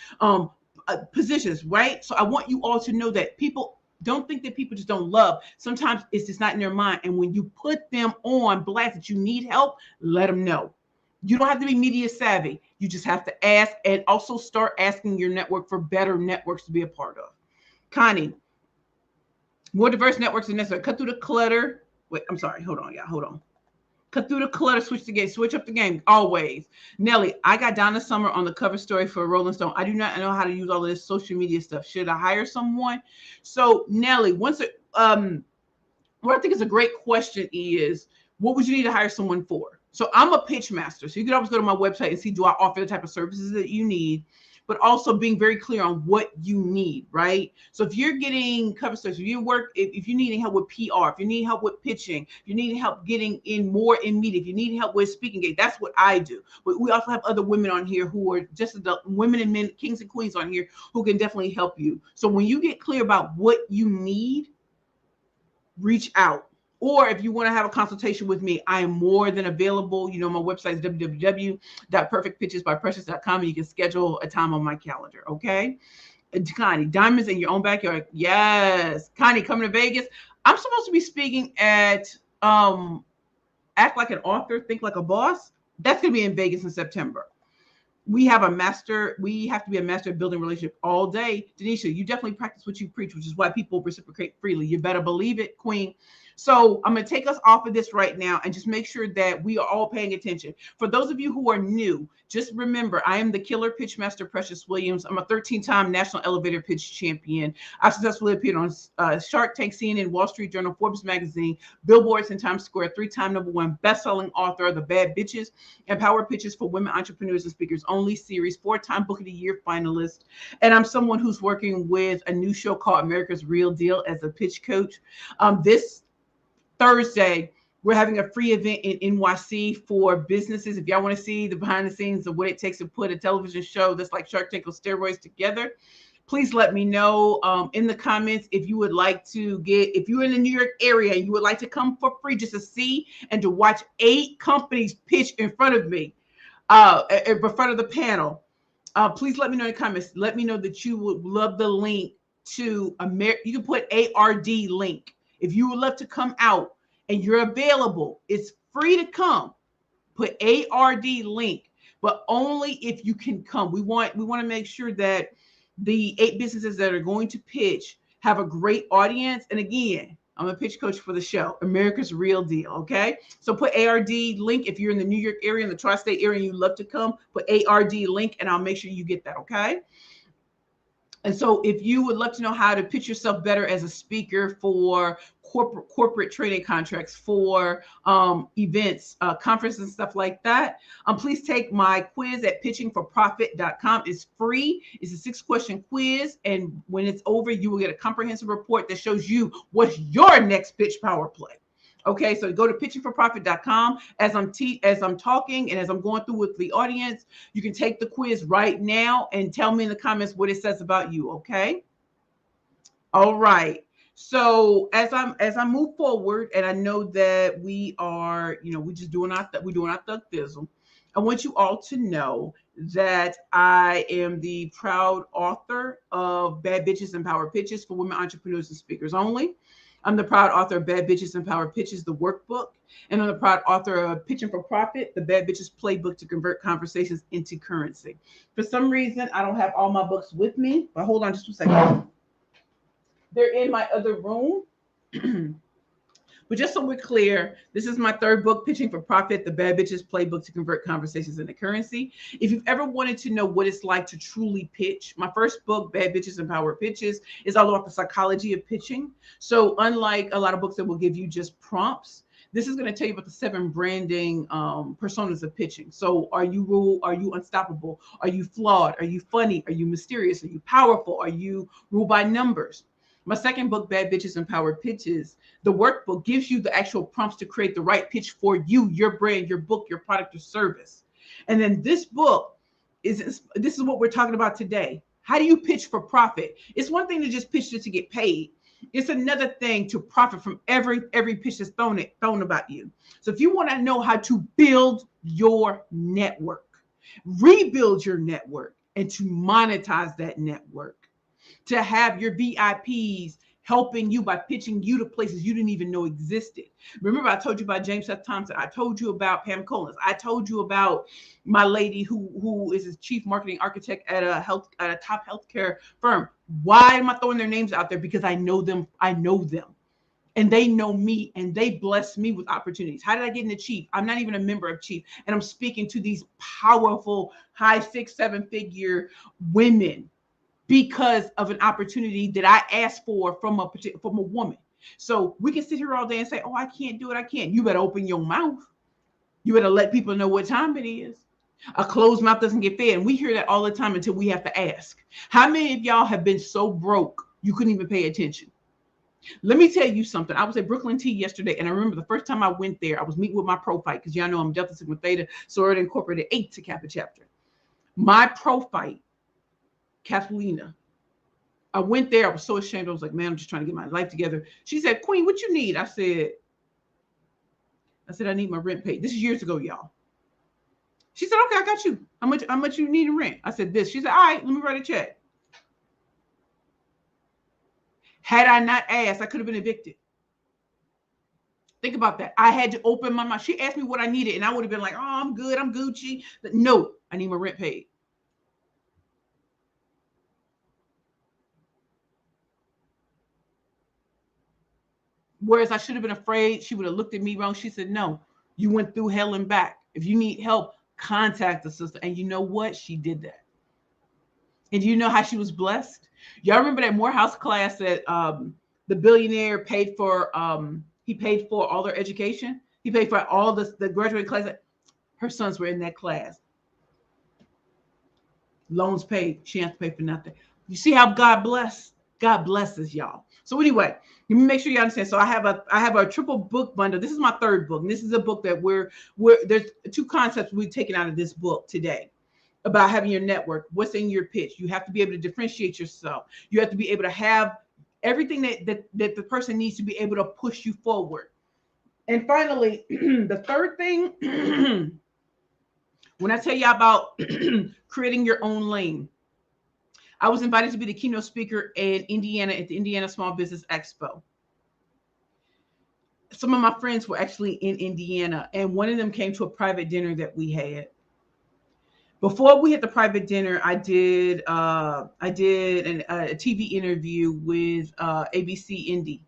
positions, right? So I want you all to know that people don't think that people just don't love. Sometimes it's just not in their mind. And when you put them on blast that you need help, let them know. You don't have to be media savvy. You just have to ask and also start asking your network for better networks to be a part of. Connie, more diverse networks are necessary. Cut through the clutter. Wait, I'm sorry. Hold on, y'all. Hold on. Cut through the clutter. Switch up the game. Always. Nelly, I got Donna Summer on the cover story for Rolling Stone. I do not know how to use all of this social media stuff. Should I hire someone? So Nelly, what I think is a great question is, what would you need to hire someone for? So I'm a pitch master. So you can always go to my website and see, do I offer the type of services that you need, but also being very clear on what you need, right? So if you're getting cover stories, if you need help with PR, if you need help with pitching, if you need help getting in more in media, if you need help with speaking gig, that's what I do. But we also have other women on here who are just adult women and men, kings and queens on here who can definitely help you. So when you get clear about what you need, reach out. Or if you want to have a consultation with me, I am more than available. My website is www.perfectpitchesbyprecious.com, and you can schedule a time on my calendar. Okay. Connie, diamonds in your own backyard. Yes. Connie, coming to Vegas. I'm supposed to be speaking at Act Like an Author, Think Like a Boss. That's going to be in Vegas in September. We have to be a master of building relationship all day. Denisha, you definitely practice what you preach, which is why people reciprocate freely. You better believe it, Queen. So I'm going to take us off of this right now and just make sure that we are all paying attention. For those of you who are new, just remember, I am the killer pitch master, Precious Williams. I'm a 13-time national elevator pitch champion. I've successfully appeared on Shark Tank, CNN, Wall Street Journal, Forbes Magazine, Billboards, and Times Square, 3-time #1 best-selling author of the Bad Bitches and Power Pitches for Women Entrepreneurs and Speakers Only series, 4-time Book of the Year finalist. And I'm someone who's working with a new show called America's Real Deal as a pitch coach. This Thursday, we're having a free event in NYC for businesses. If y'all want to see the behind the scenes of what it takes to put a television show that's like Shark Tank on steroids together, please let me know in the comments if you would like to if you're in the New York area and you would like to come for free just to see and to watch 8 companies pitch in front of me, in front of the panel. Please let me know in the comments. Let me know that you would love the link to You can put ARD link. If you would love to come out and you're available, it's free to come. Put ARD link, but only if you can come. We want to make sure that the 8 businesses that are going to pitch have a great audience. And again, I'm a pitch coach for the show, America's Real Deal. Okay. So put ARD link. If you're in the New York area, in the tri-state area, and you love to come, put ARD link and I'll make sure you get that. Okay. And so if you would love to know how to pitch yourself better as a speaker for corporate training contracts, for events, conferences, and stuff like that, please take my quiz at pitchingforprofit.com. It's free. It's a 6-question quiz. And when it's over, you will get a comprehensive report that shows you what's your next pitch power play. Okay, so go to pitchingforprofit.com. As I'm talking and as I'm going through with the audience, you can take the quiz right now and tell me in the comments what it says about you. Okay. All right. So as I move forward, and I know that we are, we're doing our thug thizzle. I want you all to know that I am the proud author of Bad Bitches and Power Pitches for Women Entrepreneurs and Speakers Only. I'm the proud author of Bad Bitches and Power Pitches, the workbook. And I'm the proud author of Pitching for Profit, the Bad Bitches playbook to convert conversations into currency. For some reason, I don't have all my books with me, but hold on just a second. They're in my other room. But just so we're clear, this is my 3rd book, Pitching for Profit, the Bad Bitches Playbook to Convert Conversations into Currency. If you've ever wanted to know what it's like to truly pitch, my first book, Bad Bitches and Power Pitches, is all about the psychology of pitching. So unlike a lot of books that will give you just prompts, this is going to tell you about the 7 branding personas of pitching. So are you rule? Are you unstoppable? Are you flawed? Are you funny? Are you mysterious? Are you powerful? Are you ruled by numbers? My second book, Bad Bitches and Power Pitches, the workbook gives you the actual prompts to create the right pitch for you, your brand, your book, your product or service. And then this book this is what we're talking about today. How do you pitch for profit? It's one thing to just pitch it to get paid. It's another thing to profit from every pitch that's thrown about you. So if you want to know how to build your network, rebuild your network, and to monetize that network, to have your VIPs helping you by pitching you to places you didn't even know existed. Remember, I told you about James Seth Thompson. I told you about Pam Collins. I told you about my lady who is a chief marketing architect at a top healthcare firm. Why am I throwing their names out there? Because I know them. I know them. And they know me, and they bless me with opportunities. How did I get into Chief? I'm not even a member of Chief, and I'm speaking to these powerful, high 6-7 figure women because of an opportunity that I asked for from a woman. So we can sit here all day and say, oh, I can't do it. I can't. You better open your mouth. You better let people know what time it is. A closed mouth doesn't get fed. And we hear that all the time until we have to ask. How many of y'all have been so broke you couldn't even pay attention? Let me tell you something. I was at Brooklyn Tea yesterday, and I remember the first time I went there, I was meeting with my pro-fight, because y'all know I'm Delta Sigma Theta, Sorority Incorporated 8 to Kappa chapter. My pro-fight, Kathleen, I went there. I was so ashamed. I was like, man, I'm just trying to get my life together. She said, Queen, what you need? I said, I need my rent paid. This is years ago, y'all. She said, okay, I got you. How much you need in rent? I said, this. She said, all right, let me write a check. Had I not asked, I could have been evicted. Think about that. I had to open my mouth. She asked me what I needed, and I would have been like, oh, I'm good. I'm Gucci. But no, I need my rent paid. Whereas I should have been afraid. She would have looked at me wrong. She said, no, you went through hell and back. If you need help, contact the sister. And you know what? She did that. And you know how she was blessed? Y'all remember that Morehouse class that the billionaire paid for? He paid for all their education. He paid for all the graduate class. Her sons were in that class. Loans paid. She didn't have to pay for nothing. You see how God bless? God blesses y'all. So anyway, let me make sure you understand. So I have a triple book bundle. This is my 3rd book. And this is a book that there's 2 concepts we've taken out of this book today about having your network. What's in your pitch? You have to be able to differentiate yourself. You have to be able to have everything that the person needs to be able to push you forward. And finally, the 3rd thing, When I tell you about creating your own lane, I was invited to be the keynote speaker in Indiana at the Indiana Small Business Expo. Some of my friends were actually in Indiana, and one of them came to a private dinner that we had. Before we had the private dinner, I did a TV interview with ABC Indy,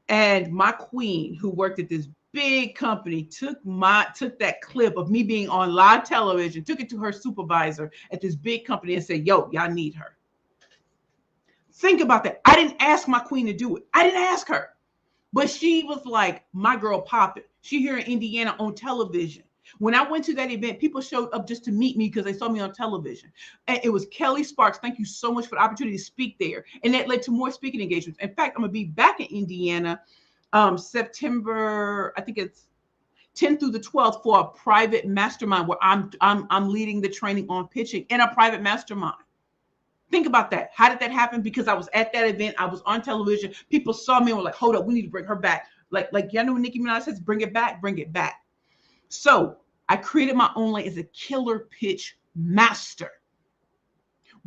and my queen, who worked at this big company, took that clip of me being on live television, took it to her supervisor at this big company, and said, "Yo, y'all need her." Think about that. I didn't ask my queen to do it. I didn't ask her. But she was like, my girl popping. She here in Indiana on television. When I went to that event, people showed up just to meet me because they saw me on television. And it was Kelly Sparks. Thank you so much for the opportunity to speak there. And that led to more speaking engagements. In fact, I'm going to be back in Indiana September, I think it's 10th through the 12th for a private mastermind where I'm leading the training on pitching in a private mastermind. Think about that. How did that happen? Because I was at that event. I was on television. People saw me and were like, hold up, we need to bring her back. Like y'all know when Nicki Minaj says, bring it back, bring it back. So I created my own lane as a killer pitch master.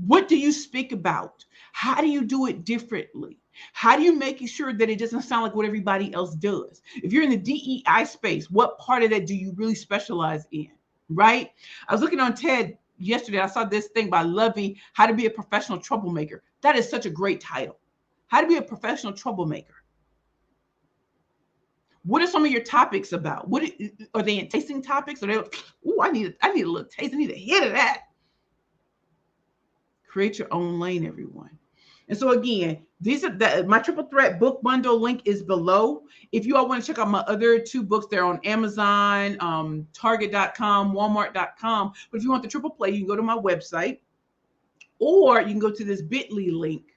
What do you speak about? How do you do it differently? How do you make sure that it doesn't sound like what everybody else does? If you're in the DEI space, what part of that do you really specialize in, right? I was looking on TED yesterday. I saw this thing by Lovey, How to Be a Professional Troublemaker. That is such a great title. How to Be a Professional Troublemaker. What are some of your topics about? What are they enticing topics? Or they, I need a little taste. I need a hit of that. Create your own lane, everyone. And so again, these are my triple threat book bundle link is below. If you all want to check out my other two books, they're on Amazon, Target.com, Walmart.com. But if you want the triple play, you can go to my website, or you can go to this bit.ly link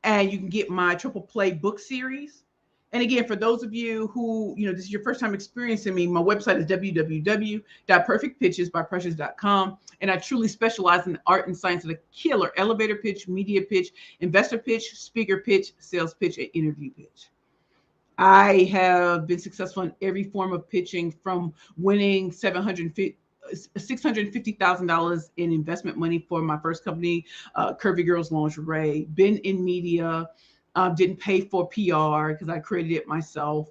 and you can get my triple play book series. And again, for those of you who, this is your first time experiencing me, my website is www.perfectpitchesbyprecious.com. And I truly specialize in the art and science of the killer elevator pitch, media pitch, investor pitch, speaker pitch, sales pitch, and interview pitch. I have been successful in every form of pitching, from winning $650,000 in investment money for my first company, Curvy Girls Lingerie, been in media, didn't pay for PR because I created it myself.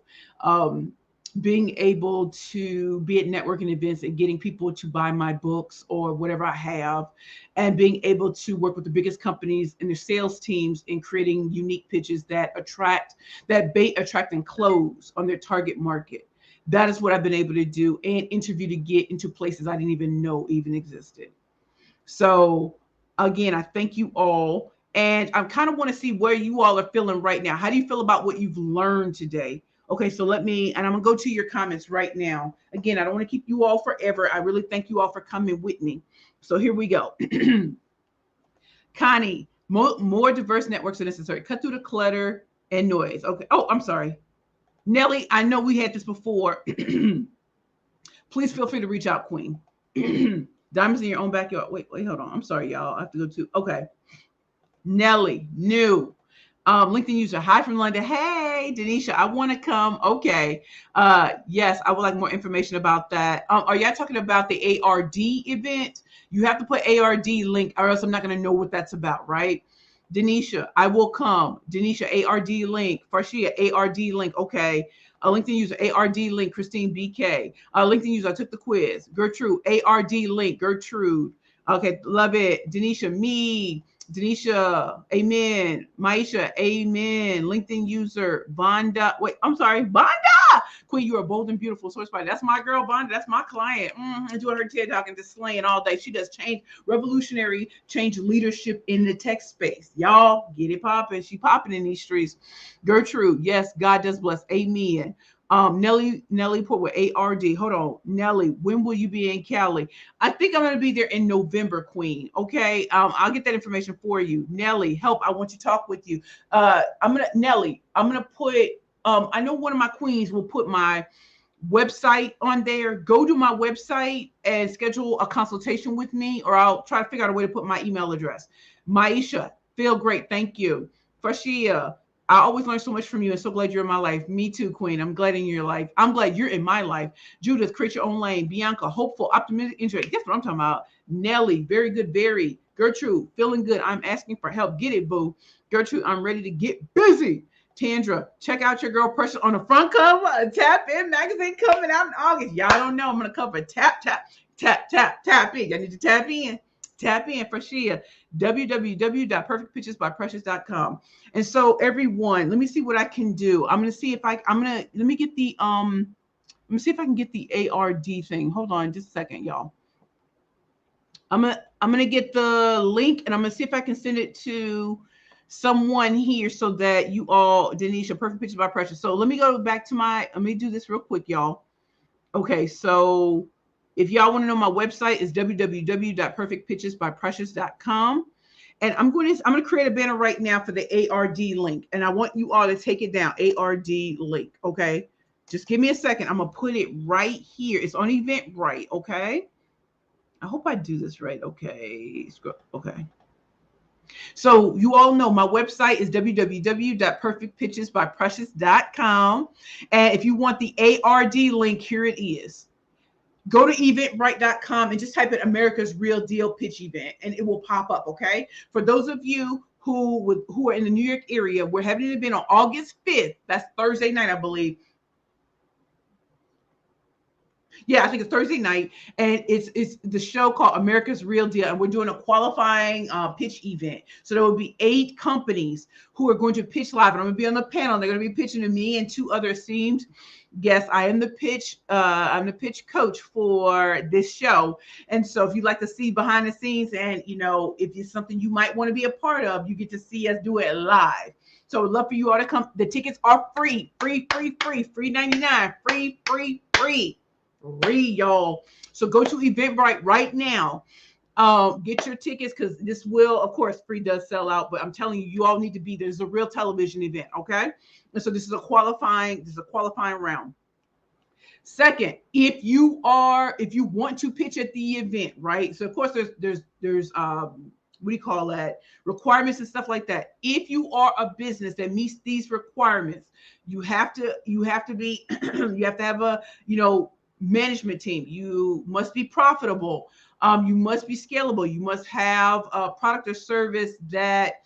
Being able to be at networking events and getting people to buy my books or whatever I have, and being able to work with the biggest companies and their sales teams in creating unique pitches that attract and close on their target market. That is what I've been able to do, and interview to get into places I didn't even know even existed. So again, I thank you all. And I kind of want to see where you all are feeling right now. How do you feel about what you've learned today? Okay, so and I'm going to go to your comments right now. Again, I don't want to keep you all forever. I really thank you all for coming with me. So here we go. Connie, more diverse networks are necessary. Cut through the clutter and noise. Okay. Oh, I'm sorry. Nelly, I know we had this before. Please feel free to reach out, Queen. Diamonds in your own backyard. Wait, hold on. I'm sorry, y'all. I have to go to, okay. Nelly, new. LinkedIn user, hi from London. Hey, Denisha, I want to come. Okay. Yes, I would like more information about that. Are y'all talking about the ARD event? You have to put ARD link, or else I'm not going to know what that's about, right? Denisha, I will come. Denisha, ARD link. Farshia, ARD link. Okay. LinkedIn user, ARD link. Christine BK. LinkedIn user, I took the quiz. Gertrude, ARD link. Gertrude. Okay, love it. Denisha, me. Denisha, amen. Maisha, amen. LinkedIn user, Vonda. Wait, I'm sorry, Vonda. Queen, you are bold and beautiful. Source by that's my girl, Vonda. That's my client. Doing her TED Talk and just slaying all day. She does revolutionary change leadership in the tech space. Y'all get it popping. She popping in these streets. Gertrude, yes, God does bless. Amen. Nelly put with ARD. Hold on, Nelly. When will you be in Cali? I think I'm going to be there in November, Queen. Okay, I'll get that information for you. Nelly, help! I want to talk with you. Nelly. I'm gonna put. I know one of my queens will put my website on there. Go to my website and schedule a consultation with me, or I'll try to figure out a way to put my email address. Maisha, feel great. Thank you. Farshia. I always learn so much from you and so glad you're in my life. Me too, Queen. I'm glad in your life. I'm glad you're in my life. Judith, create your own lane. Bianca, hopeful, optimistic, introvert. That's what I'm talking about. Nelly, very good, very. Gertrude, feeling good. I'm asking for help. Get it, boo. Gertrude, I'm ready to get busy. Tandra, check out your girl Precious on the front cover. A Tap In magazine coming out in August. Y'all don't know. I'm going to cover tap in. I need to tap in. Tap in for Shia. www.perfectpicturesbyprecious.com. And so everyone, let me see what I can do. I'm going to see if let me get the let me see if I can get the ARD thing. Hold on just a second, y'all. I'm going to get the link and I'm going to see if I can send it to someone here so that you all, Denisha, Perfect Pictures by Precious. So let me go back to let me do this real quick, y'all. Okay, so if y'all want to know, my website is www.perfectpicturesbyprecious.com. And I'm going to create a banner right now for the ARD link. And I want you all to take it down, ARD link, okay? Just give me a second. I'm going to put it right here. It's on Eventbrite, okay? I hope I do this right. Okay. Okay. So you all know my website is www.perfectpicturesbyprecious.com. And if you want the ARD link, here it is. Go to eventbrite.com and just type in America's Real Deal Pitch Event and it will pop up, okay? For those of you who are in the New York area, we're having an event on August 5th. That's Thursday night, I believe. Yeah, I think it's Thursday night, and it's the show called America's Real Deal, and we're doing a qualifying pitch event. So there will be 8 companies who are going to pitch live, and I'm going to be on the panel. They're going to be pitching to me and 2 other esteemed guests. I am the pitch. I'm the pitch coach for this show, and so if you'd like to see behind the scenes, and if it's something you might want to be a part of, you get to see us do it live. So I'd love for you all to come. The tickets are free, free $99, free, y'all. So go to Eventbrite right now. Get your tickets because this will, of course, free does sell out, but I'm telling you, you all need to be there. There's a real television event, okay? And so this is a qualifying round. Second, if you want to pitch at the event, right? So of course there's what do you call that? Requirements and stuff like that. If you are a business that meets these requirements, you have to be you have to have a management team. You must be profitable. You must be scalable. You must have a product or service that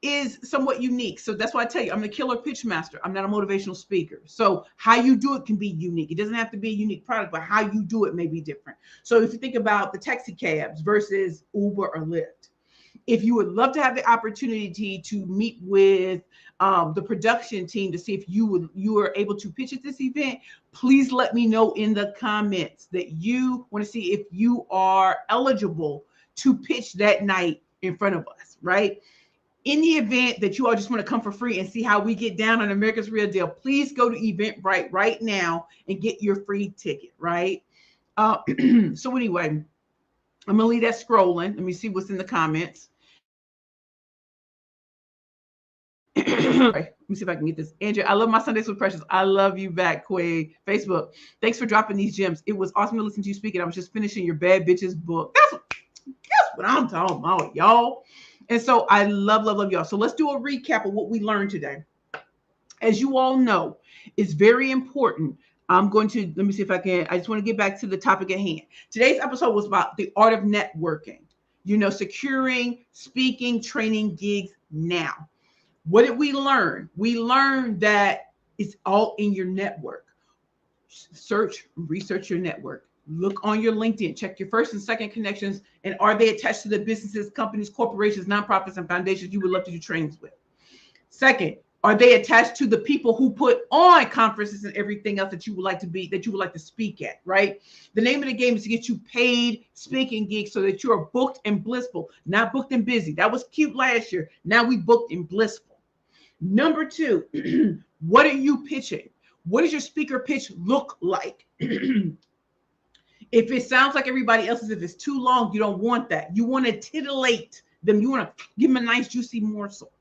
is somewhat unique. So that's why I tell you, I'm the killer pitch master. I'm not a motivational speaker. So how you do it can be unique. It doesn't have to be a unique product, but how you do it may be different. So if you think about the taxi cabs versus Uber or Lyft, if you would love to have the opportunity to meet with the production team to see if you are able to pitch at this event, please let me know in the comments that you want to see if you are eligible to pitch that night in front of us, right? In the event that you all just want to come for free and see how we get down on America's Real Deal, please go to Eventbrite right now and get your free ticket, right? So anyway, I'm going to leave that scrolling. Let me see what's in the comments. Let me see if I can get this. Andrea, I love my Sundays with Precious. I love you back, Quay. Facebook, thanks for dropping these gems. It was awesome to listen to you speak, and I was just finishing your Bad Bitches book. That's what I'm talking about, y'all. And so I love y'all. So let's do a recap of what we learned today. As you all know, it's very important. Let me see if I can. I just want to get back to the topic at hand. Today's episode was about the art of networking, securing, speaking, training gigs now. What did we learn? We learned that it's all in your network. Research your network. Look on your LinkedIn, check your first and second connections, and are they attached to the businesses, companies, corporations, nonprofits, and foundations you would love to do trainings with? Second, are they attached to the people who put on conferences and everything else that you would like to speak at, right? The name of the game is to get you paid speaking gigs so that you are booked and blissful, not booked and busy. That was cute last year. Now we booked and blissful. Number 2, what are you pitching? What does your speaker pitch look like? If it sounds like everybody else's, if it's too long, you don't want that. You want to titillate them. You want to give them a nice, juicy morsel,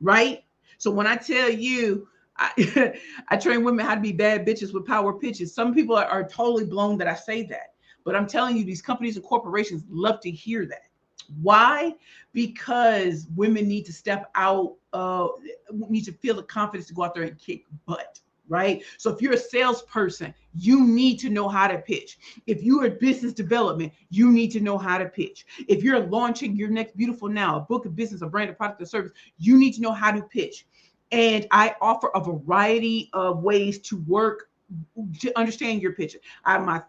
right? So when I tell you, I train women how to be bad bitches with power pitches. Some people are totally blown that I say that. But I'm telling you, these companies and corporations love to hear that. Why? Because women need to step out, need to feel the confidence to go out there and kick butt. Right. So if you're a salesperson, you need to know how to pitch. If you're a business development, you need to know how to pitch. If you're launching your next Beautiful Now, a book of business, a brand, a product, or service, you need to know how to pitch. And I offer a variety of ways to work to understand your pitch. I have my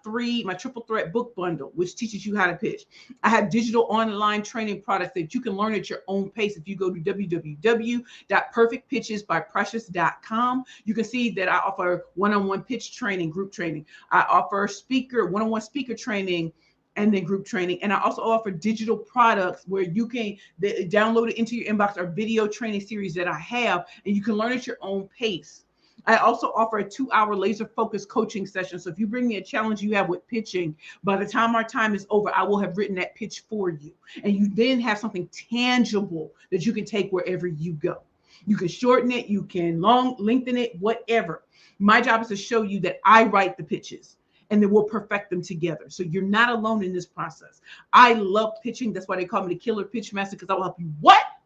triple threat book bundle, which teaches you how to pitch. I have digital online training products that you can learn at your own pace. If you go to www.perfectpitchesbyprecious.com, you can see that I offer one-on-one pitch training, group training. I offer one-on-one speaker training, and then group training. And I also offer digital products where you can download it into your inbox, or video training series that I have, and you can learn at your own pace. I also offer a 2-hour laser focused coaching session. So if you bring me a challenge you have with pitching, by the time our time is over, I will have written that pitch for you. And you then have something tangible that you can take wherever you go. You can shorten it, you can lengthen it, whatever. My job is to show you that I write the pitches, and then we'll perfect them together. So you're not alone in this process. I love pitching. That's why they call me the killer pitch master, because I will help you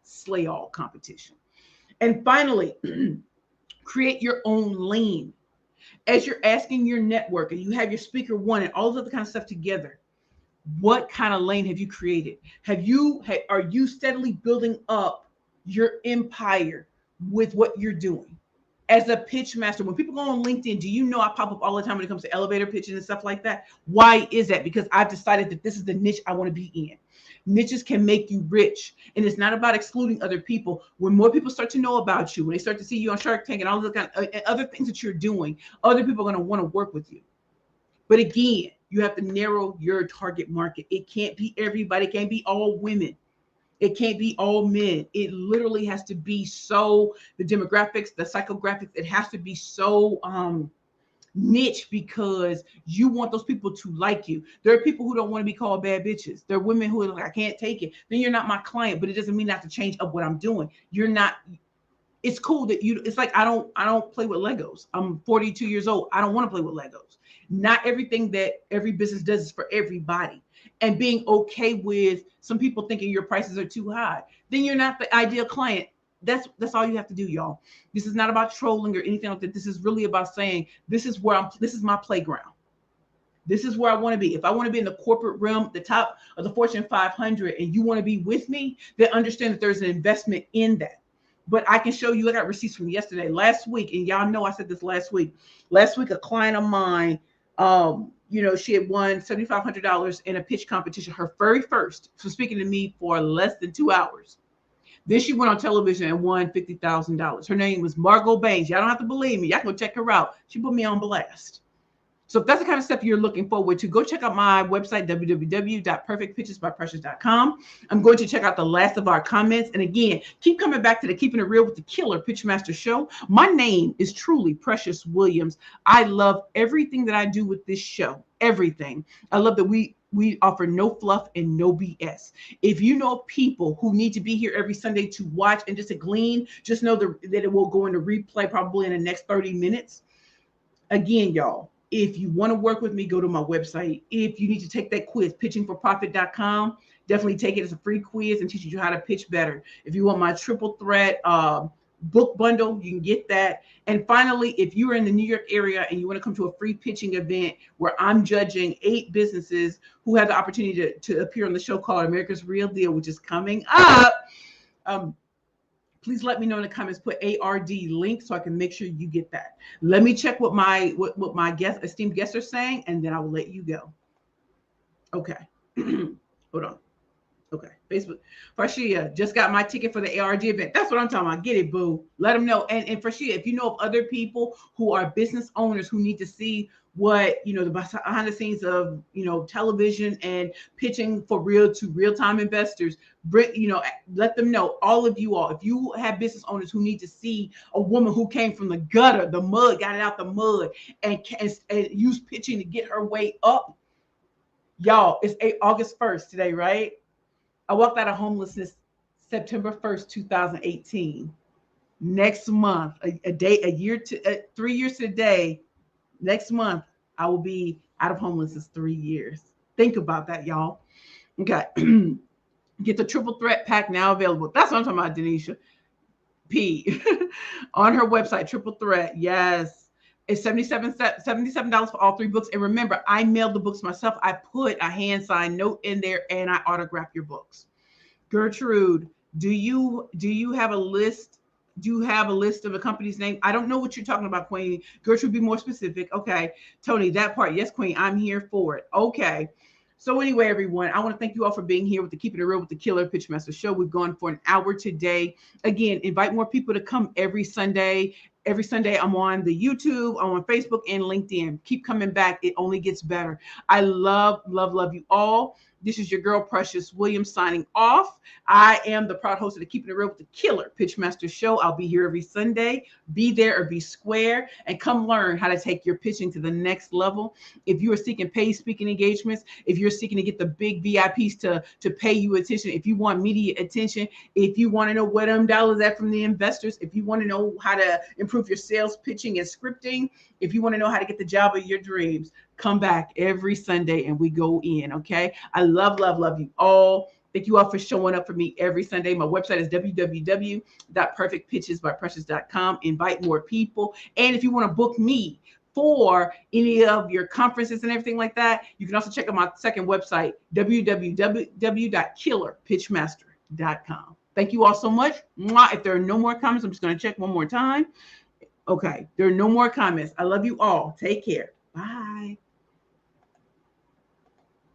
slay all competition. And finally, create your own lane. As you're asking your network and you have your speaker one and all this other kind of stuff together, what kind of lane have you created? Are you steadily building up your empire with what you're doing? As a pitch master, when people go on LinkedIn, do you know I pop up all the time when it comes to elevator pitching and stuff like that? Why is that? Because I've decided that this is the niche I want to be in. Niches can make you rich, and it's not about excluding other people. When more people start to know about you, when they start to see you on Shark Tank and all the kind of other things that you're doing, other people are going to want to work with you. But again, you have to narrow your target market. It can't be everybody. It can't be all women. It can't be all men. It literally has to be the demographics, the psychographics, it has to be so niche, because you want those people to like you. There are people who don't want to be called bad bitches. There are women who are like, I can't take it. Then you're not my client, but it doesn't mean I have to change up what I'm doing. It's cool that it's like, I don't play with Legos. I'm 42 years old. I don't want to play with Legos. Not everything that every business does is for everybody. And being okay with some people thinking your prices are too high, then you're not the ideal client. That's all you have to do, y'all. This is not about trolling or anything like that. This is really about saying, this is my playground. This is where I want to be. If I want to be in the corporate realm, the top of the Fortune 500, and you want to be with me, then understand that there's an investment in that. But I can show you, I got receipts from last week, and y'all know I said this last week. Last week, a client of mine, she had won $7,500 in a pitch competition, her very first, for speaking to me for less than 2 hours. Then she went on television and won $50,000. Her name was Margot Baines. Y'all don't have to believe me. Y'all can go check her out. She put me on blast. So if that's the kind of stuff you're looking forward to, go check out my website, www.perfectpitchesbyprecious.com. I'm going to check out the last of our comments. And again, keep coming back to the Keeping It Real with the Killer Pitchmaster show. My name is truly Precious Williams. I love everything that I do with this show. Everything. I love that we offer no fluff and no BS. If you know people who need to be here every Sunday to watch and just to glean, just know that it will go into replay probably in the next 30 minutes. Again, y'all, if you want to work with me, go to my website. If you need to take that quiz, pitchingforprofit.com, definitely take it as a free quiz and teaches you how to pitch better. If you want my triple threat book bundle, you can get that. And finally, if you are in the New York area and you want to come to a free pitching event where I'm judging 8 businesses who have the opportunity to appear on the show called America's Real Deal, which is coming up, please let me know in the comments, put ARD link so I can make sure you get that. Let me check what my esteemed guests are saying, and then I will let you go. Okay. Hold on. Okay, Facebook. Farshia, just got my ticket for the ARD event. That's what I'm talking about. Get it, boo. Let them know. And Farshia, if you know of other people who are business owners who need to see what, the behind the scenes of, television and pitching for real-time investors, let them know. All of you all, if you have business owners who need to see a woman who came from the gutter, the mud, got it out the mud, and used pitching to get her way up, y'all, it's August 1st today, right? I walked out of homelessness September 1st, 2018. Next month, 3 years to the day, next month, I will be out of homelessness 3 years. Think about that, y'all. Okay. Get the triple threat pack now available. That's what I'm talking about, Denisha P. On her website, triple threat. Yes. It's $77 for all three books. And remember, I mailed the books myself. I put a hand signed note in there and I autograph your books. Gertrude, do you have a list? Do you have a list of a company's name? I don't know what you're talking about, Queen. Gertrude, be more specific. Okay. Tony, that part. Yes, Queen, I'm here for it. Okay. So anyway, everyone, I want to thank you all for being here with the Keeping It Real with the Killer Pitchmaster show. We've gone for an hour today. Again, invite more people to come every Sunday. Every Sunday, I'm on the YouTube, I'm on Facebook and LinkedIn. Keep coming back. It only gets better. I love, love, love you all. This is your girl, Precious Williams, signing off. I am the proud host of the Keeping It Real with the Killer Pitchmaster show. I'll be here every Sunday. Be there or be square and come learn how to take your pitching to the next level. If you are seeking paid speaking engagements, if you're seeking to get the big VIPs to pay you attention, if you want media attention, if you want to know where them dollars at from the investors, if you want to know how to improve your sales pitching and scripting, if you want to know how to get the job of your dreams, come back every Sunday and we go in. Okay. I love, love, love you all. Thank you all for showing up for me every Sunday. My website is www.perfectpitchesbyprecious.com. Invite more people. And if you want to book me for any of your conferences and everything like that, you can also check out my second website, www.killerpitchmaster.com. Thank you all so much. If there are no more comments, I'm just going to check one more time. Okay, there are no more comments. I love you all. Take care. Bye.